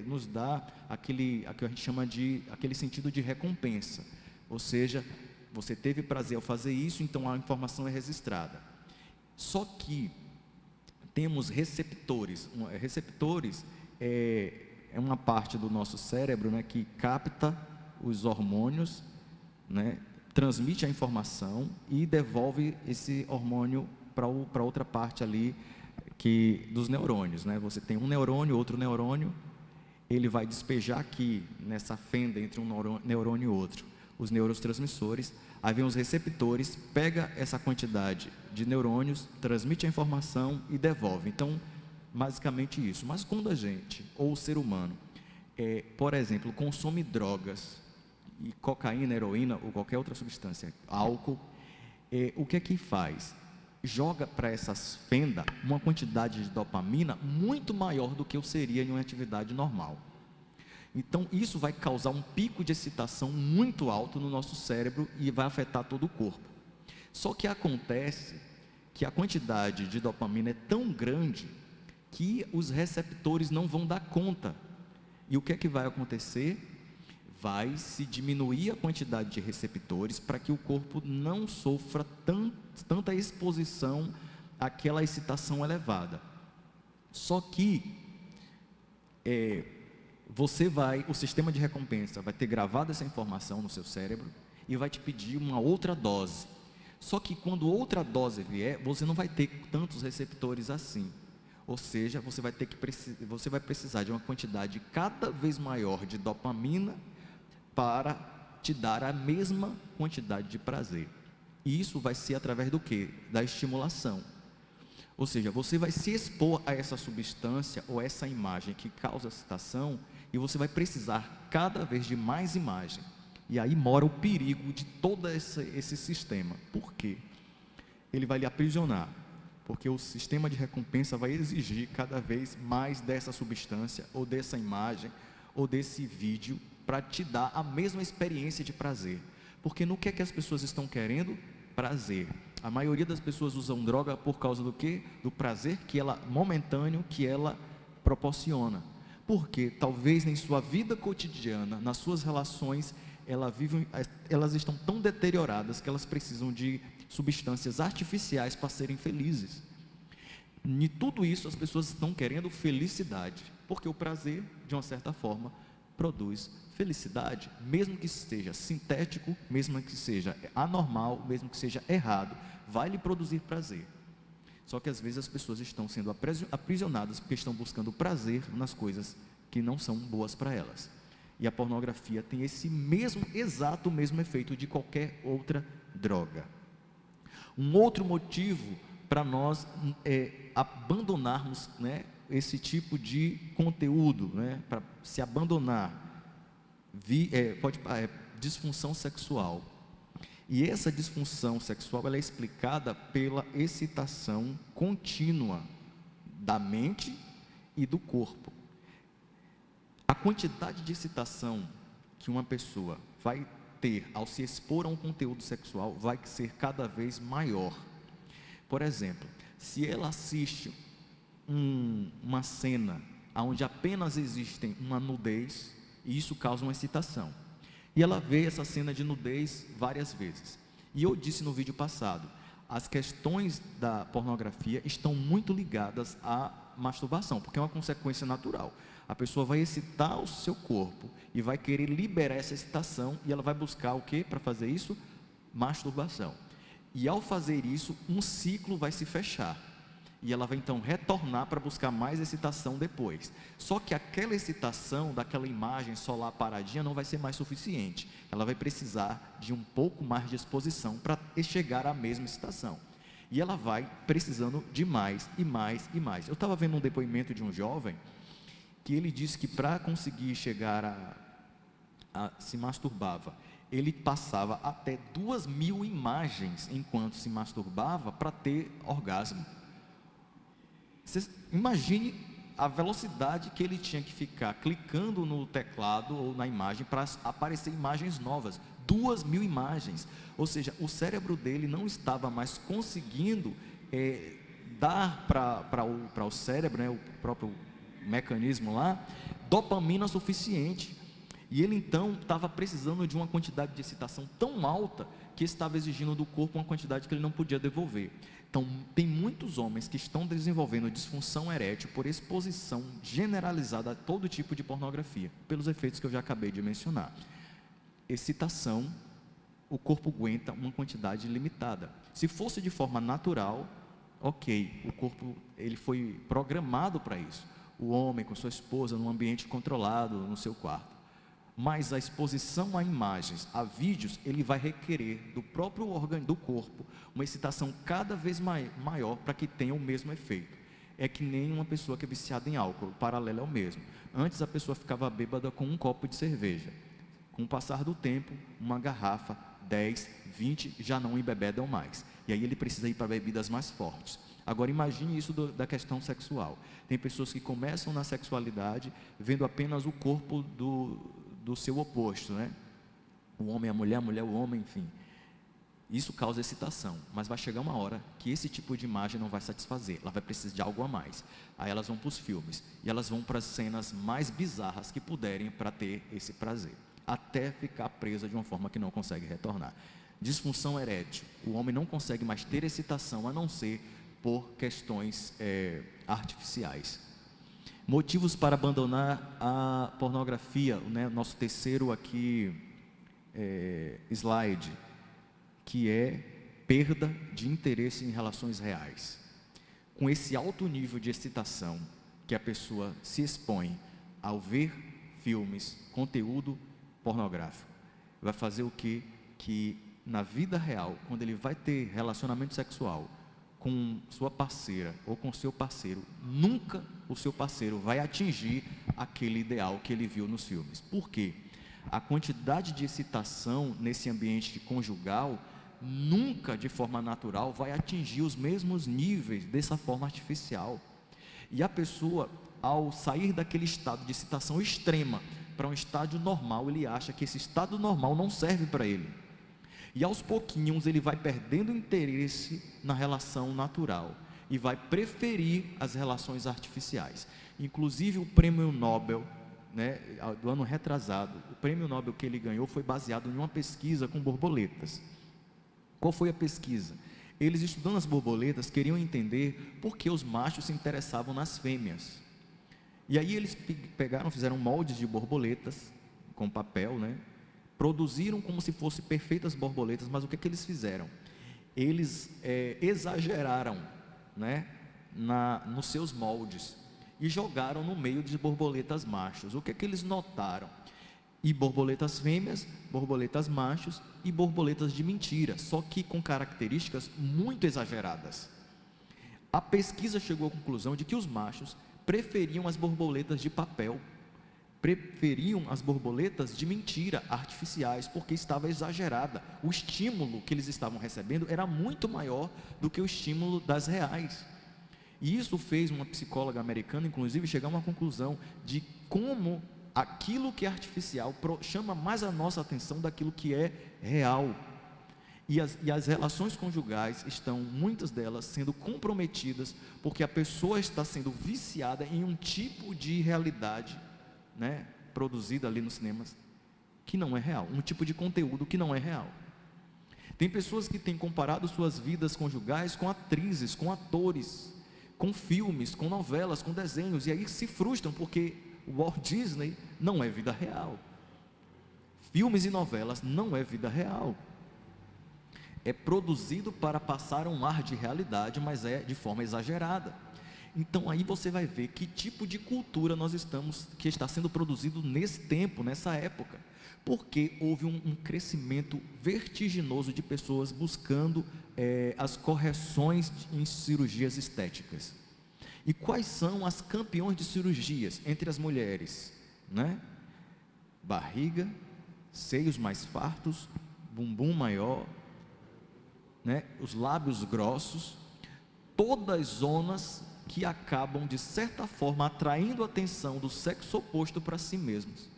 [SPEAKER 2] nos dar aquele, que a gente chama de aquele sentido de recompensa. Ou seja, você teve prazer ao fazer isso, então a informação é registrada. Só que temos receptores. Receptores é uma parte do nosso cérebro, né, que capta os hormônios, né, transmite a informação e devolve esse hormônio para outra parte ali dos neurônios, né? Você tem um neurônio, outro neurônio, ele vai despejar aqui nessa fenda entre um neurônio e outro os neurotransmissores, aí vem os receptores, pega essa quantidade de neurônios, transmite a informação e devolve. Então, basicamente isso. Mas quando a gente, ou o ser humano, por exemplo, consome drogas, e cocaína, heroína ou qualquer outra substância, álcool, o que é que faz? Joga para essas fendas uma quantidade de dopamina muito maior do que seria em uma atividade normal. Então, isso vai causar um pico de excitação muito alto no nosso cérebro e vai afetar todo o corpo. Só que acontece que a quantidade de dopamina é tão grande que os receptores não vão dar conta. E o que é que vai acontecer? Vai se diminuir a quantidade de receptores para que o corpo não sofra tanta exposição àquela excitação elevada. Só que o sistema de recompensa vai ter gravado essa informação no seu cérebro e vai te pedir uma outra dose. Só que quando outra dose vier, você não vai ter tantos receptores assim. Ou seja, você vai precisar de uma quantidade cada vez maior de dopamina para te dar a mesma quantidade de prazer. E isso vai ser através do quê? Da estimulação. Ou seja, você vai se expor a essa substância ou essa imagem que causa excitação e você vai precisar cada vez de mais imagem. E aí mora o perigo de todo esse sistema. Por quê? Ele vai lhe aprisionar, porque o sistema de recompensa vai exigir cada vez mais dessa substância ou dessa imagem ou desse vídeo para te dar a mesma experiência de prazer. Porque no que é que as pessoas estão querendo? Prazer. A maioria das pessoas usam droga por causa do quê? Do prazer momentâneo que ela proporciona. Porque talvez em sua vida cotidiana, nas suas relações, elas estão tão deterioradas que elas precisam de substâncias artificiais para serem felizes. E tudo isso as pessoas estão querendo felicidade, porque o prazer, de uma certa forma, produz felicidade, mesmo que seja sintético, mesmo que seja anormal, mesmo que seja errado, vai lhe produzir prazer. Só que às vezes as pessoas estão sendo aprisionadas porque estão buscando prazer nas coisas que não são boas para elas. E a pornografia tem esse mesmo efeito de qualquer outra droga. Um outro motivo para nós abandonarmos, né, esse tipo de conteúdo, né, para se abandonar, disfunção sexual. E essa disfunção sexual ela é explicada pela excitação contínua da mente e do corpo. A quantidade de excitação que uma pessoa vai ter ao se expor a um conteúdo sexual vai ser cada vez maior. Por exemplo, Se ela assiste uma cena onde apenas existem uma nudez, e isso causa uma excitação, e ela vê essa cena de nudez várias vezes. E eu disse no vídeo passado, as questões da pornografia estão muito ligadas à masturbação, porque é uma consequência natural. A pessoa vai excitar o seu corpo e vai querer liberar essa excitação, e ela vai buscar o que para fazer isso? Masturbação. E ao fazer isso, um ciclo vai se fechar, e ela vai então retornar para buscar mais excitação depois. Só que aquela excitação daquela imagem só lá paradinha não vai ser mais suficiente. Ela vai precisar de um pouco mais de exposição para chegar à mesma excitação. E ela vai precisando de mais e mais e mais. Eu estava vendo um depoimento de um jovem que ele disse que para conseguir chegar se masturbava, ele passava até 2.000 imagens enquanto se masturbava para ter orgasmo. Você imagine a velocidade que ele tinha que ficar clicando no teclado ou na imagem para aparecer imagens novas, 2.000 imagens, ou seja, o cérebro dele não estava mais conseguindo dar para o cérebro, né, o próprio mecanismo lá, dopamina suficiente, e ele então estava precisando de uma quantidade de excitação tão alta, que estava exigindo do corpo uma quantidade que ele não podia devolver. Então, tem muitos homens que estão desenvolvendo disfunção erétil por exposição generalizada a todo tipo de pornografia, pelos efeitos que eu já acabei de mencionar. Excitação, o corpo aguenta uma quantidade limitada. Se fosse de forma natural, ok, o corpo ele foi programado para isso. O homem com sua esposa num ambiente controlado, no seu quarto. Mas a exposição a imagens, a vídeos, ele vai requerer do próprio órgão do corpo uma excitação cada vez maior para que tenha o mesmo efeito. É que nem uma pessoa que é viciada em álcool, o paralelo é o mesmo. Antes a pessoa ficava bêbada com um copo de cerveja. Com o passar do tempo, uma garrafa, 10, 20, já não embebedam mais. E aí ele precisa ir para bebidas mais fortes. Agora imagine isso da questão sexual. Tem pessoas que começam na sexualidade vendo apenas o corpo do seu oposto, né? O homem, a mulher o homem, enfim. Isso causa excitação, mas vai chegar uma hora que esse tipo de imagem não vai satisfazer, ela vai precisar de algo a mais. Aí elas vão para os filmes, e elas vão para as cenas mais bizarras que puderem para ter esse prazer, até ficar presa de uma forma que não consegue retornar. Disfunção erétil, o homem não consegue mais ter excitação, a não ser por questões artificiais. Motivos para abandonar a pornografia, né? Nosso terceiro aqui slide, que é perda de interesse em relações reais. Com esse alto nível de excitação que a pessoa se expõe ao ver filmes, conteúdo pornográfico, vai fazer o quê? Que na vida real, quando ele vai ter relacionamento sexual com sua parceira ou com seu parceiro, nunca o seu parceiro vai atingir aquele ideal que ele viu nos filmes. Por quê? A quantidade de excitação nesse ambiente conjugal nunca de forma natural vai atingir os mesmos níveis dessa forma artificial. E a pessoa, ao sair daquele estado de excitação extrema para um estádio normal, ele acha que esse estado normal não serve para ele. E aos pouquinhos ele vai perdendo interesse na relação natural e vai preferir as relações artificiais. Inclusive o prêmio Nobel, né, do ano retrasado, o prêmio Nobel que ele ganhou foi baseado em uma pesquisa com borboletas. Qual foi a pesquisa? Eles, estudando as borboletas, queriam entender por que os machos se interessavam nas fêmeas. E aí eles fizeram moldes de borboletas com papel, né? Produziram como se fossem perfeitas borboletas, mas o que eles fizeram? Eles exageraram, né, nos seus moldes e jogaram no meio de borboletas machos. O que eles notaram? E borboletas fêmeas, borboletas machos e borboletas de mentira, só que com características muito exageradas. A pesquisa chegou à conclusão de que os machos preferiam as borboletas de papel, preferiam as borboletas de mentira, artificiais, porque estava exagerada. O estímulo que eles estavam recebendo era muito maior do que o estímulo das reais. E isso fez uma psicóloga americana, inclusive, chegar a uma conclusão de como aquilo que é artificial chama mais a nossa atenção daquilo que é real. E as relações conjugais estão, muitas delas, sendo comprometidas, porque a pessoa está sendo viciada em um tipo de realidade, né, produzida ali nos cinemas, que não é real, um tipo de conteúdo que não é real. Tem pessoas que têm comparado suas vidas conjugais com atrizes, com atores, com filmes, com novelas, com desenhos, e aí se frustram, porque o Walt Disney não é vida real. Filmes e novelas não é vida real. É produzido para passar um ar de realidade, mas é de forma exagerada. Então aí você vai ver que tipo de cultura que está sendo produzido nesse tempo, nessa época. Porque houve um crescimento vertiginoso de pessoas buscando as correções em cirurgias estéticas. E quais são as campeões de cirurgias entre as mulheres, né? Barriga, seios mais fartos, bumbum maior, né? Os lábios grossos, todas zonas que acabam de certa forma atraindo a atenção do sexo oposto para si mesmos.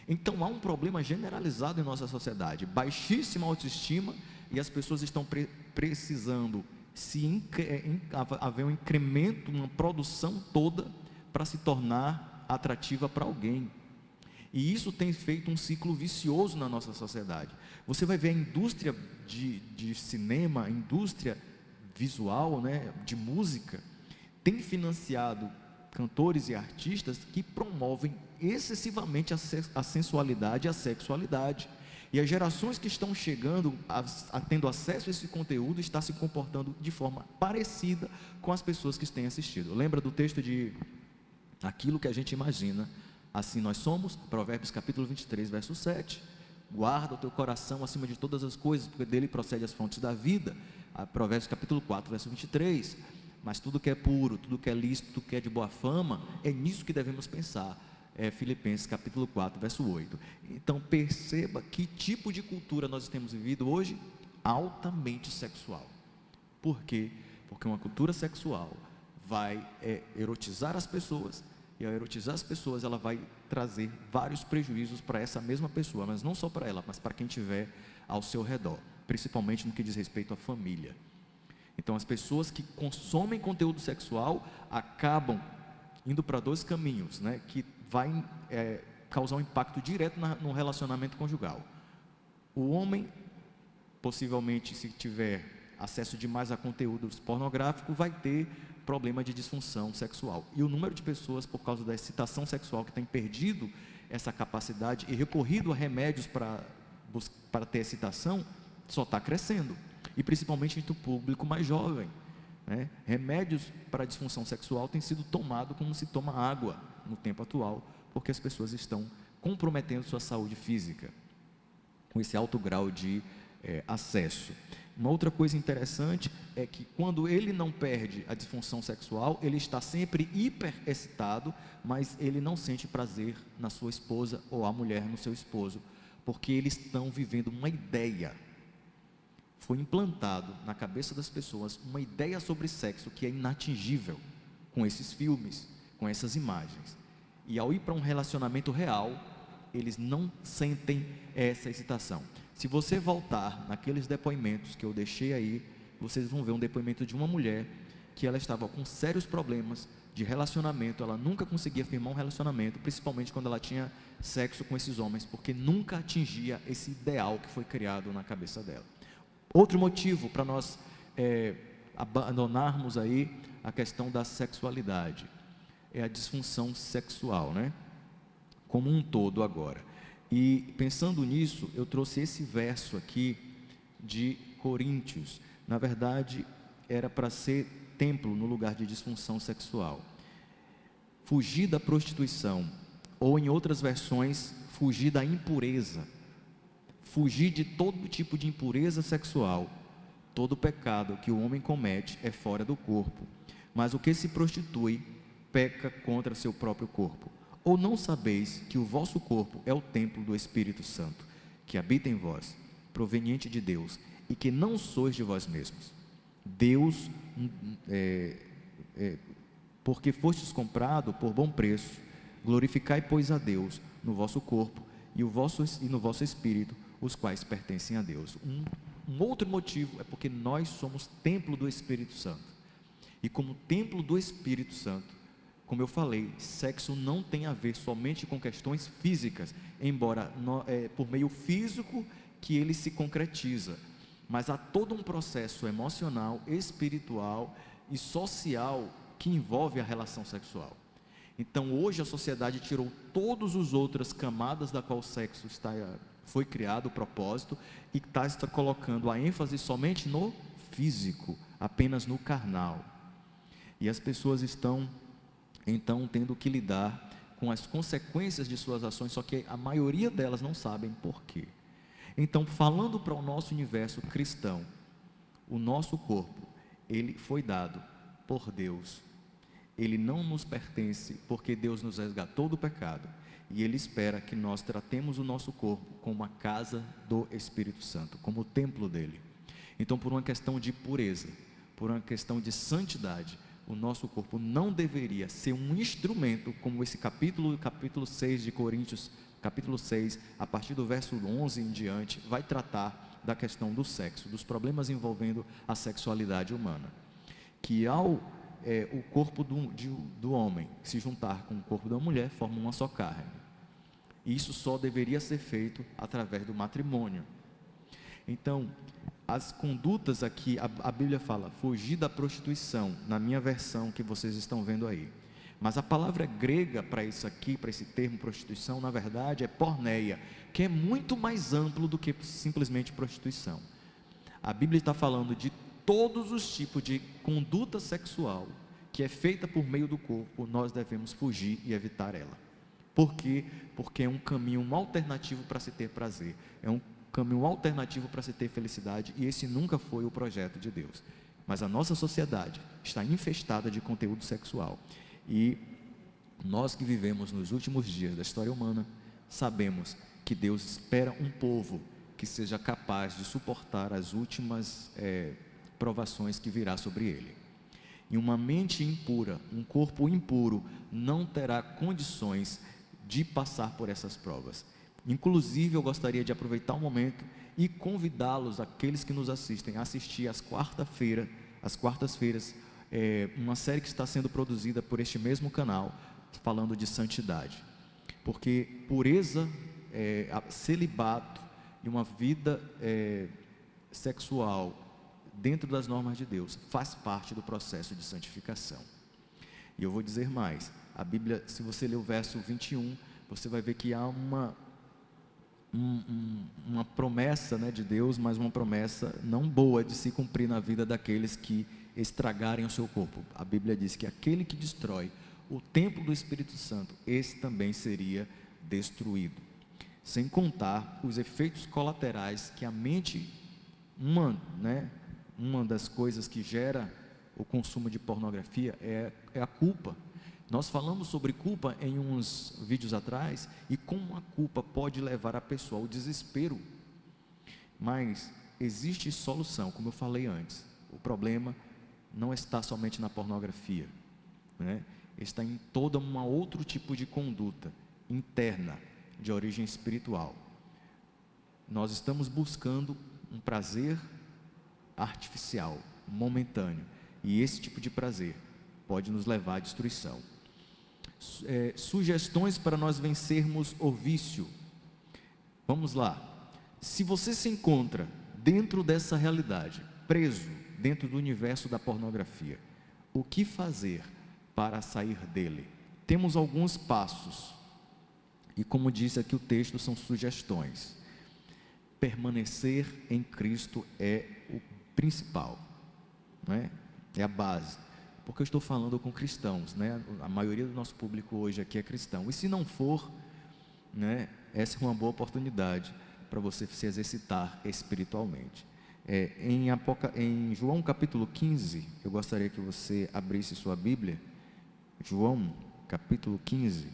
[SPEAKER 2] Então há um problema generalizado em nossa sociedade, baixíssima autoestima, e as pessoas estão precisando haver um incremento, uma produção toda para se tornar atrativa para alguém. E isso tem feito um ciclo vicioso na nossa sociedade. Você vai ver a indústria de cinema, a indústria visual, né, de música, tem financiado cantores e artistas que promovem excessivamente a sensualidade e a sexualidade. E as gerações que estão chegando, tendo acesso a esse conteúdo, está se comportando de forma parecida com as pessoas que têm assistido. Lembra do texto de aquilo que a gente imagina, assim nós somos? Provérbios capítulo 23, verso 7. Guarda o teu coração acima de todas as coisas, porque dele procede as fontes da vida. Provérbios capítulo 4, verso 23. Mas tudo que é puro, tudo que é lícito, tudo que é de boa fama, é nisso que devemos pensar. Filipenses capítulo 4, verso 8. Então perceba que tipo de cultura nós temos vivido hoje, altamente sexual. Por quê? Porque uma cultura sexual vai erotizar as pessoas, e ao erotizar as pessoas, ela vai trazer vários prejuízos para essa mesma pessoa, mas não só para ela, mas para quem estiver ao seu redor, principalmente no que diz respeito à família. Então as pessoas que consomem conteúdo sexual acabam indo para dois caminhos, né, que vai causar um impacto direto no relacionamento conjugal. O homem, possivelmente, se tiver acesso demais a conteúdos pornográficos, vai ter problema de disfunção sexual. E o número de pessoas, por causa da excitação sexual, que tem perdido essa capacidade e recorrido a remédios para ter excitação, só está crescendo. E principalmente entre o público mais jovem, né? Remédios para a disfunção sexual têm sido tomados como se toma água no tempo atual, porque as pessoas estão comprometendo sua saúde física com esse alto grau de acesso. Uma outra coisa interessante é que quando ele não perde a disfunção sexual, ele está sempre hiper excitado, mas ele não sente prazer na sua esposa ou a mulher no seu esposo, porque eles estão vivendo uma ideia. Foi implantado na cabeça das pessoas uma ideia sobre sexo que é inatingível com esses filmes, com essas imagens. E ao ir para um relacionamento real, eles não sentem essa excitação. Se você voltar naqueles depoimentos que eu deixei aí, vocês vão ver um depoimento de uma mulher que ela estava com sérios problemas de relacionamento, ela nunca conseguia firmar um relacionamento, principalmente quando ela tinha sexo com esses homens, porque nunca atingia esse ideal que foi criado na cabeça dela. Outro motivo para nós abandonarmos aí a questão da sexualidade é a disfunção sexual, né? Como um todo agora. E pensando nisso, eu trouxe esse verso aqui de Coríntios. Na verdade, era para ser templo no lugar de disfunção sexual. Fugir da prostituição, ou em outras versões, fugir da impureza. Fugir de todo tipo de impureza sexual. Todo pecado que o homem comete é fora do corpo, mas o que se prostitui peca contra seu próprio corpo. Ou não sabeis que o vosso corpo é o templo do Espírito Santo, que habita em vós, proveniente de Deus, e que não sois de vós mesmos? Deus, porque fostes comprado por bom preço, glorificai, pois, a Deus no vosso corpo e no vosso espírito, os quais pertencem a Deus. Um outro motivo é porque nós somos templo do Espírito Santo. E como templo do Espírito Santo, como eu falei, sexo não tem a ver somente com questões físicas, embora por meio físico que ele se concretiza, mas há todo um processo emocional, espiritual e social que envolve a relação sexual. Então hoje a sociedade tirou todas as outras camadas da qual o sexo foi criado, o propósito, e está colocando a ênfase somente no físico, apenas no carnal. E as pessoas estão então tendo que lidar com as consequências de suas ações, só que a maioria delas não sabem por quê. Então, falando para o nosso universo cristão, o nosso corpo, ele foi dado por Deus. Ele não nos pertence porque Deus nos resgatou do pecado. E Ele espera que nós tratemos o nosso corpo como a casa do Espírito Santo, como o templo dele. Então, por uma questão de pureza, por uma questão de santidade, o nosso corpo não deveria ser um instrumento, como esse capítulo 6 de Coríntios, capítulo 6, a partir do verso 11 em diante, vai tratar da questão do sexo, dos problemas envolvendo a sexualidade humana. Que ao o corpo do homem se juntar com o corpo da mulher, forma uma só carne. E isso só deveria ser feito através do matrimônio. Então, as condutas aqui, a Bíblia fala, fugir da prostituição, na minha versão que vocês estão vendo aí. Mas a palavra grega para isso aqui, para esse termo prostituição, na verdade é porneia, que é muito mais amplo do que simplesmente prostituição. A Bíblia está falando de todos os tipos de conduta sexual que é feita por meio do corpo, nós devemos fugir e evitar ela. Por quê? Porque é um caminho alternativo para se ter prazer, é um caminho alternativo para se ter felicidade, e esse nunca foi o projeto de Deus. Mas a nossa sociedade está infestada de conteúdo sexual, e nós que vivemos nos últimos dias da história humana, sabemos que Deus espera um povo que seja capaz de suportar as últimas provações que virá sobre ele. E uma mente impura, um corpo impuro, não terá condições de passar por essas provas. Inclusive, eu gostaria de aproveitar o momento e convidá-los, aqueles que nos assistem, a assistir às quartas-feiras, uma série que está sendo produzida por este mesmo canal, falando de santidade. Porque pureza, celibato e uma vida sexual dentro das normas de Deus faz parte do processo de santificação. E eu vou dizer mais, a Bíblia, se você ler o verso 21, você vai ver que há uma promessa, de Deus, mas uma promessa não boa de se cumprir na vida daqueles que estragarem o seu corpo. A Bíblia diz que aquele que destrói o templo do Espírito Santo, esse também seria destruído. Sem contar os efeitos colaterais que a mente, uma das coisas que gera o consumo de pornografia é a culpa. Nós falamos sobre culpa em uns vídeos atrás, e como a culpa pode levar a pessoa ao desespero. Mas existe solução, como eu falei antes. O problema não está somente na pornografia, está em todo um outro tipo de conduta interna, de origem espiritual. Nós estamos buscando um prazer artificial, momentâneo, e esse tipo de prazer pode nos levar à destruição. Sugestões para nós vencermos o vício. Vamos lá. Se você se encontra dentro dessa realidade, preso dentro do universo da pornografia, o que fazer para sair dele? Temos alguns passos, e como disse aqui o texto, são sugestões. Permanecer em Cristo é o principal, é a base. Porque eu estou falando com cristãos, a maioria do nosso público hoje aqui é cristão, e se não for, essa é uma boa oportunidade para você se exercitar espiritualmente. Em João capítulo 15, eu gostaria que você abrisse sua Bíblia. João capítulo 15,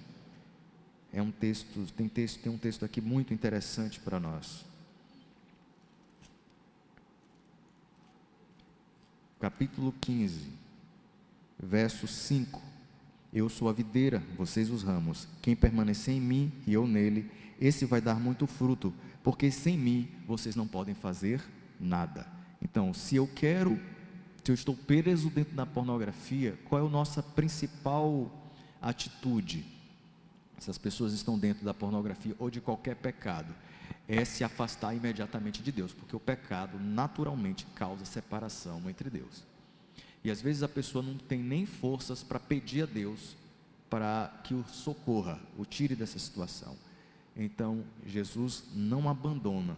[SPEAKER 2] tem um texto aqui muito interessante para nós. Capítulo 15, verso 5: Eu sou a videira, vocês os ramos. Quem permanecer em mim e eu nele, esse vai dar muito fruto, porque sem mim vocês não podem fazer nada. Então, se eu estou preso dentro da pornografia, qual é a nossa principal atitude? Se as pessoas estão dentro da pornografia ou de qualquer pecado, é se afastar imediatamente de Deus, porque o pecado naturalmente causa separação entre Deus. E às vezes a pessoa não tem nem forças para pedir a Deus para que o socorra, o tire dessa situação. Então, Jesus não abandona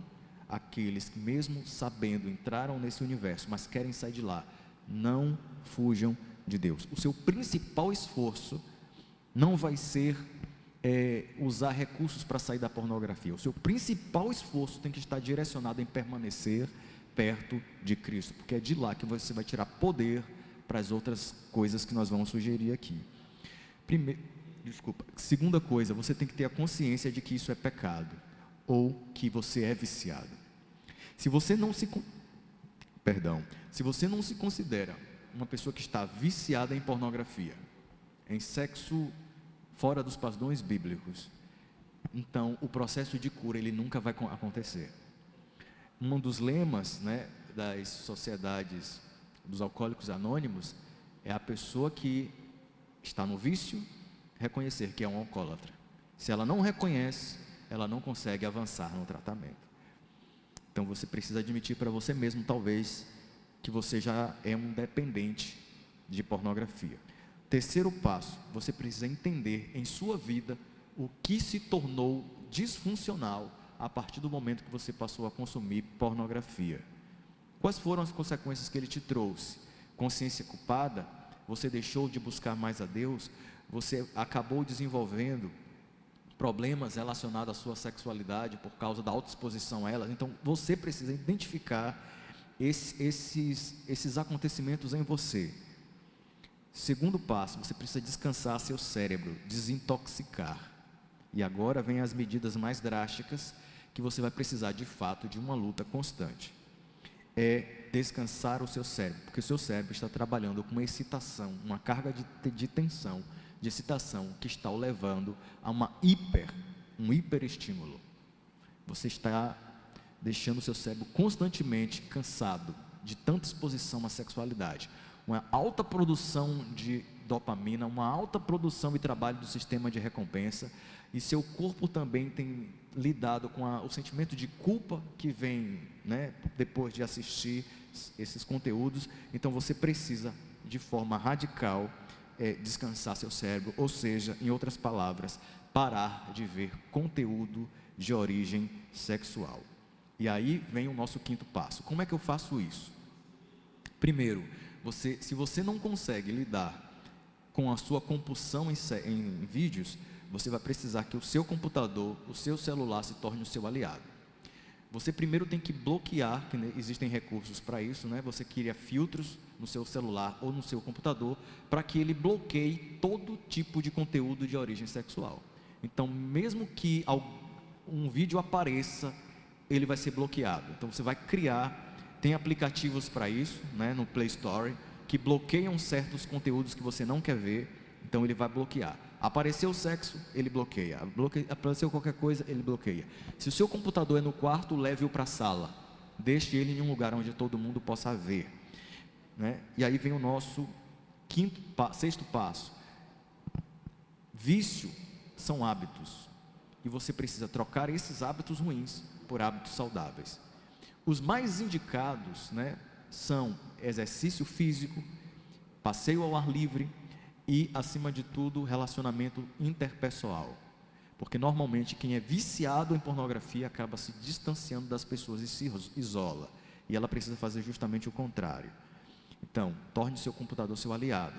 [SPEAKER 2] aqueles que, mesmo sabendo, entraram nesse universo, mas querem sair de lá. Não fujam de Deus. O seu principal esforço não vai ser usar recursos para sair da pornografia. O seu principal esforço tem que estar direcionado em permanecer perto de Cristo, porque é de lá que você vai tirar poder para as outras coisas que nós vamos sugerir aqui. Segunda coisa, você tem que ter a consciência de que isso é pecado, ou que você é viciado. Se você não se considera uma pessoa que está viciada em pornografia, em sexo fora dos padrões bíblicos, então o processo de cura ele nunca vai acontecer. Um dos lemas, né, das sociedades dos alcoólicos anônimos é a pessoa que está no vício reconhecer que é um alcoólatra. Se ela não reconhece, ela não consegue avançar no tratamento. Então você precisa admitir para você mesmo, talvez, que você já é um dependente de pornografia. Terceiro passo, você precisa entender em sua vida o que se tornou disfuncional a partir do momento que você passou a consumir pornografia. Quais foram as consequências que ele te trouxe? Consciência culpada? Você deixou de buscar mais a Deus? Você acabou desenvolvendo problemas relacionados à sua sexualidade por causa da autoexposição a ela? Então você precisa identificar esses acontecimentos em você. Segundo passo, você precisa descansar seu cérebro, desintoxicar. E agora vem as medidas mais drásticas que você vai precisar de fato de uma luta constante. É descansar o seu cérebro, porque o seu cérebro está trabalhando com uma excitação, uma carga de tensão, de excitação que está o levando a um hiperestímulo. Você está deixando o seu cérebro constantemente cansado de tanta exposição à sexualidade. Uma alta produção de dopamina, uma alta produção e trabalho do sistema de recompensa, e seu corpo também tem lidado com o sentimento de culpa que vem, né, depois de assistir esses conteúdos. Então você precisa, de forma radical, descansar seu cérebro, ou seja, em outras palavras, parar de ver conteúdo de origem sexual. E aí vem o nosso quinto passo. Como é que eu faço isso? Primeiro, se você não consegue lidar com a sua compulsão em vídeos, você vai precisar que o seu computador, o seu celular se torne o seu aliado. Você primeiro tem que bloquear, que existem recursos para isso, né? Você cria filtros no seu celular ou no seu computador para que ele bloqueie todo tipo de conteúdo de origem sexual. Então, mesmo que um vídeo apareça, ele vai ser bloqueado. Então você vai tem aplicativos para isso, né, no Play Store, que bloqueiam certos conteúdos que você não quer ver, então ele vai bloquear. Apareceu o sexo, ele bloqueia. Apareceu qualquer coisa, ele bloqueia. Se o seu computador é no quarto, leve-o para a sala. Deixe ele em um lugar onde todo mundo possa ver, né? E aí vem o nosso sexto passo. Vício são hábitos, e você precisa trocar esses hábitos ruins por hábitos saudáveis. Os mais indicados, né, são exercício físico, passeio ao ar livre e, acima de tudo, relacionamento interpessoal. Porque normalmente quem é viciado em pornografia acaba se distanciando das pessoas e se isola. E ela precisa fazer justamente o contrário. Então, torne seu computador seu aliado.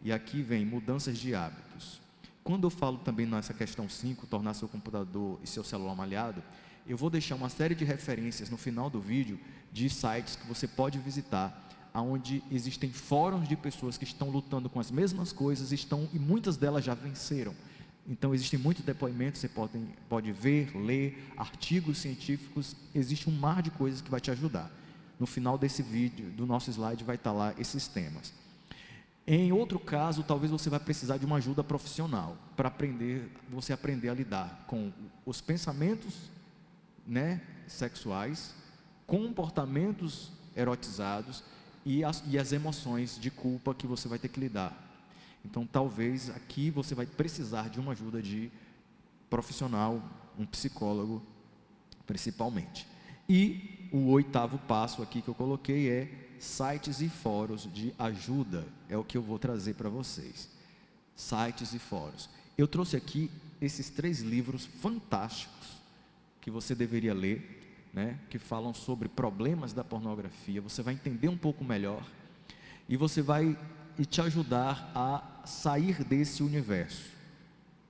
[SPEAKER 2] E aqui vem mudanças de hábitos. Quando eu falo também nessa questão 5, tornar seu computador e seu celular um aliado, eu vou deixar uma série de referências no final do vídeo de sites que você pode visitar, onde existem fóruns de pessoas que estão lutando com as mesmas coisas e muitas delas já venceram. Então existem muitos depoimentos, você pode ver, ler, artigos científicos, existe um mar de coisas que vai te ajudar. No final desse vídeo, do nosso slide, vai estar lá esses temas. Em outro caso, talvez você vai precisar de uma ajuda profissional para você aprender a lidar com os pensamentos, né, sexuais, comportamentos erotizados e as emoções de culpa que você vai ter que lidar. Então, talvez aqui você vai precisar de uma ajuda de profissional, um psicólogo, principalmente. E o 8º passo aqui que eu coloquei é sites e fóruns de ajuda. É o que eu vou trazer para vocês. Sites e fóruns. Eu trouxe aqui esses 3 livros fantásticos que você deveria ler, né, que falam sobre problemas da pornografia. Você vai entender um pouco melhor e você vai te ajudar a sair desse universo.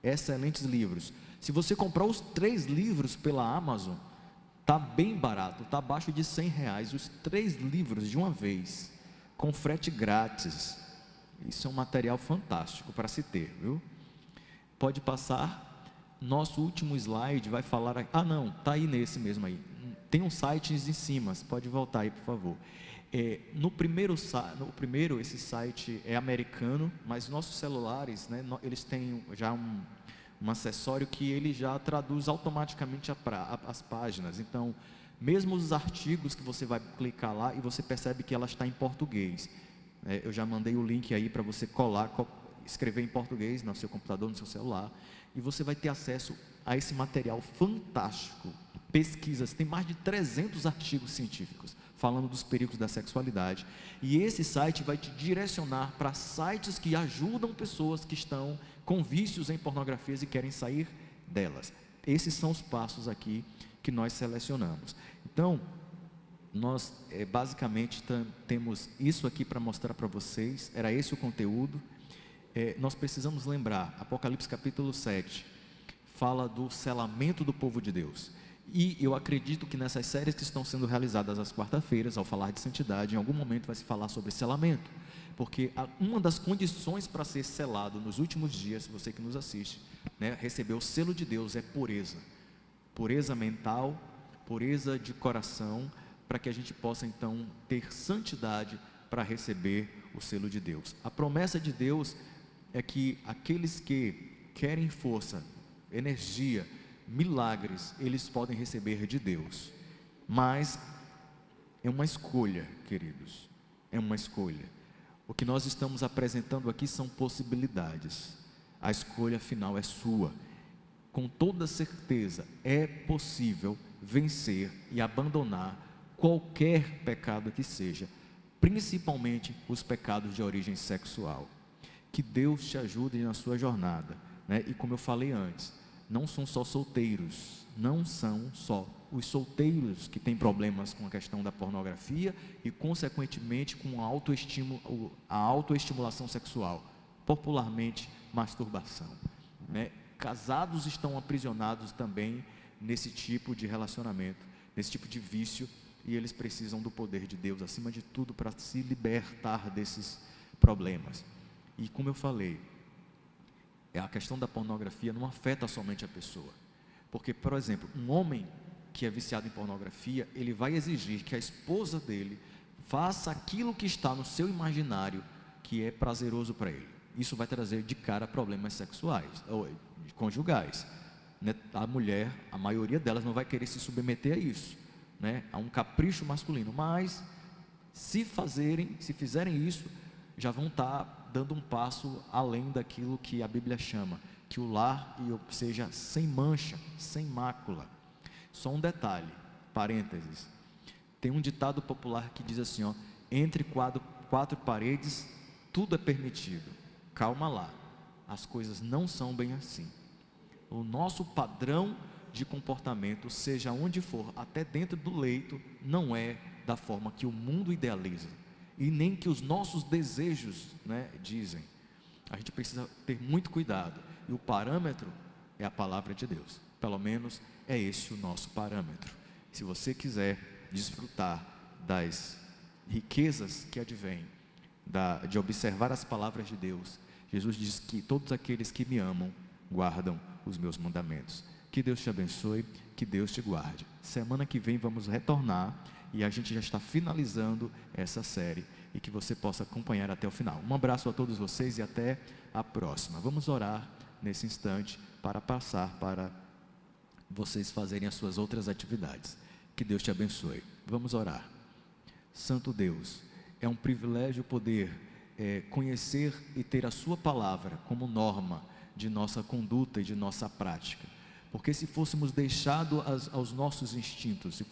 [SPEAKER 2] Excelentes livros. Se você comprar os 3 livros pela Amazon, tá bem barato, tá abaixo de R$100, os 3 livros de uma vez, com frete grátis. Isso é um material fantástico para se ter, viu? Pode passar. Nosso último slide vai falar, não, tá aí nesse mesmo aí. Tem um site em cima, pode voltar aí, por favor. No primeiro, esse site é americano, mas nossos celulares, né, eles têm já um acessório que ele já traduz automaticamente as páginas. Então, mesmo os artigos que você vai clicar lá e você percebe que ela está em português. Eu já mandei o link aí para você colar, escrever em português no seu computador, no seu celular, e você vai ter acesso a esse material fantástico. Pesquisas, tem mais de 300 artigos científicos falando dos perigos da sexualidade, e esse site vai te direcionar para sites que ajudam pessoas que estão com vícios em pornografias e querem sair delas. Esses são os passos aqui que nós selecionamos. Então, nós basicamente temos isso aqui para mostrar para vocês. Era esse o conteúdo. Nós precisamos lembrar, Apocalipse capítulo 7 fala do selamento do povo de Deus, e eu acredito que nessas séries que estão sendo realizadas às quarta-feiras, ao falar de santidade, em algum momento vai se falar sobre selamento, porque uma das condições para ser selado nos últimos dias, você que nos assiste, né, receber o selo de Deus, é pureza mental, pureza de coração, para que a gente possa então ter santidade para receber o selo de Deus. A promessa de Deus é que aqueles que querem força, energia, milagres, eles podem receber de Deus, mas é uma escolha, queridos, é uma escolha. O que nós estamos apresentando aqui são possibilidades, a escolha final é sua. Com toda certeza é possível vencer e abandonar qualquer pecado que seja, principalmente os pecados de origem sexual. Que Deus te ajude na sua jornada, né? E como eu falei antes, não são só solteiros, não são só os solteiros que têm problemas com a questão da pornografia e consequentemente com a autoestimulação sexual, popularmente masturbação, né? Casados estão aprisionados também nesse tipo de relacionamento, nesse tipo de vício, e eles precisam do poder de Deus acima de tudo para se libertar desses problemas. E como eu falei, a questão da pornografia não afeta somente a pessoa, porque, por exemplo, um homem que é viciado em pornografia, ele vai exigir que a esposa dele faça aquilo que está no seu imaginário que é prazeroso para ele. Isso vai trazer de cara problemas sexuais ou conjugais, né? A mulher, a maioria delas não vai querer se submeter a isso, né? A um capricho masculino, mas se fizerem isso, já vão estar dando um passo além daquilo que a Bíblia chama, que o lar seja sem mancha, sem mácula. Só um detalhe, parênteses, tem um ditado popular que diz assim, entre quatro paredes tudo é permitido. Calma lá, as coisas não são bem assim. O nosso padrão de comportamento, seja onde for, até dentro do leito, não é da forma que o mundo idealiza, e nem que os nossos desejos, né, dizem. A gente precisa ter muito cuidado, e o parâmetro é a palavra de Deus. Pelo menos é esse o nosso parâmetro. Se você quiser desfrutar das riquezas que advêm de observar as palavras de Deus, Jesus diz que todos aqueles que me amam guardam os meus mandamentos. Que Deus te abençoe, que Deus te guarde. Semana que vem vamos retornar e a gente já está finalizando essa série, e que você possa acompanhar até o final. Um abraço a todos vocês e até a próxima. Vamos orar nesse instante para passar para vocês fazerem as suas outras atividades. Que Deus te abençoe. Vamos orar. Santo Deus, é um privilégio poder conhecer e ter a sua palavra como norma de nossa conduta e de nossa prática. Porque se fôssemos deixados aos nossos instintos, se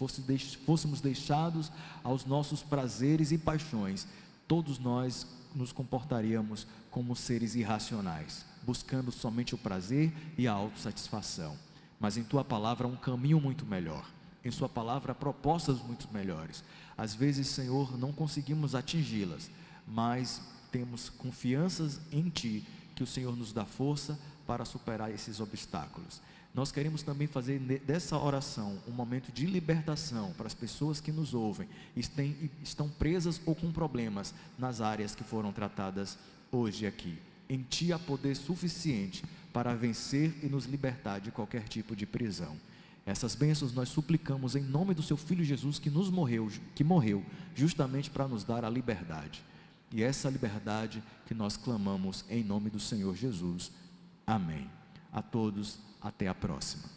[SPEAKER 2] fôssemos deixados aos nossos prazeres e paixões, todos nós nos comportaríamos como seres irracionais, buscando somente o prazer e a autossatisfação. Mas em tua palavra há um caminho muito melhor. Em sua palavra há propostas muito melhores. Às vezes, Senhor, não conseguimos atingi-las, mas temos confianças em Ti, que o Senhor nos dá força para superar esses obstáculos. Nós queremos também fazer dessa oração um momento de libertação para as pessoas que nos ouvem, estão presas ou com problemas nas áreas que foram tratadas hoje aqui. Em Ti há poder suficiente para vencer e nos libertar de qualquer tipo de prisão. Essas bênçãos nós suplicamos em nome do Seu Filho Jesus, que morreu justamente para nos dar a liberdade. E essa liberdade que nós clamamos em nome do Senhor Jesus. Amém. A todos, até a próxima.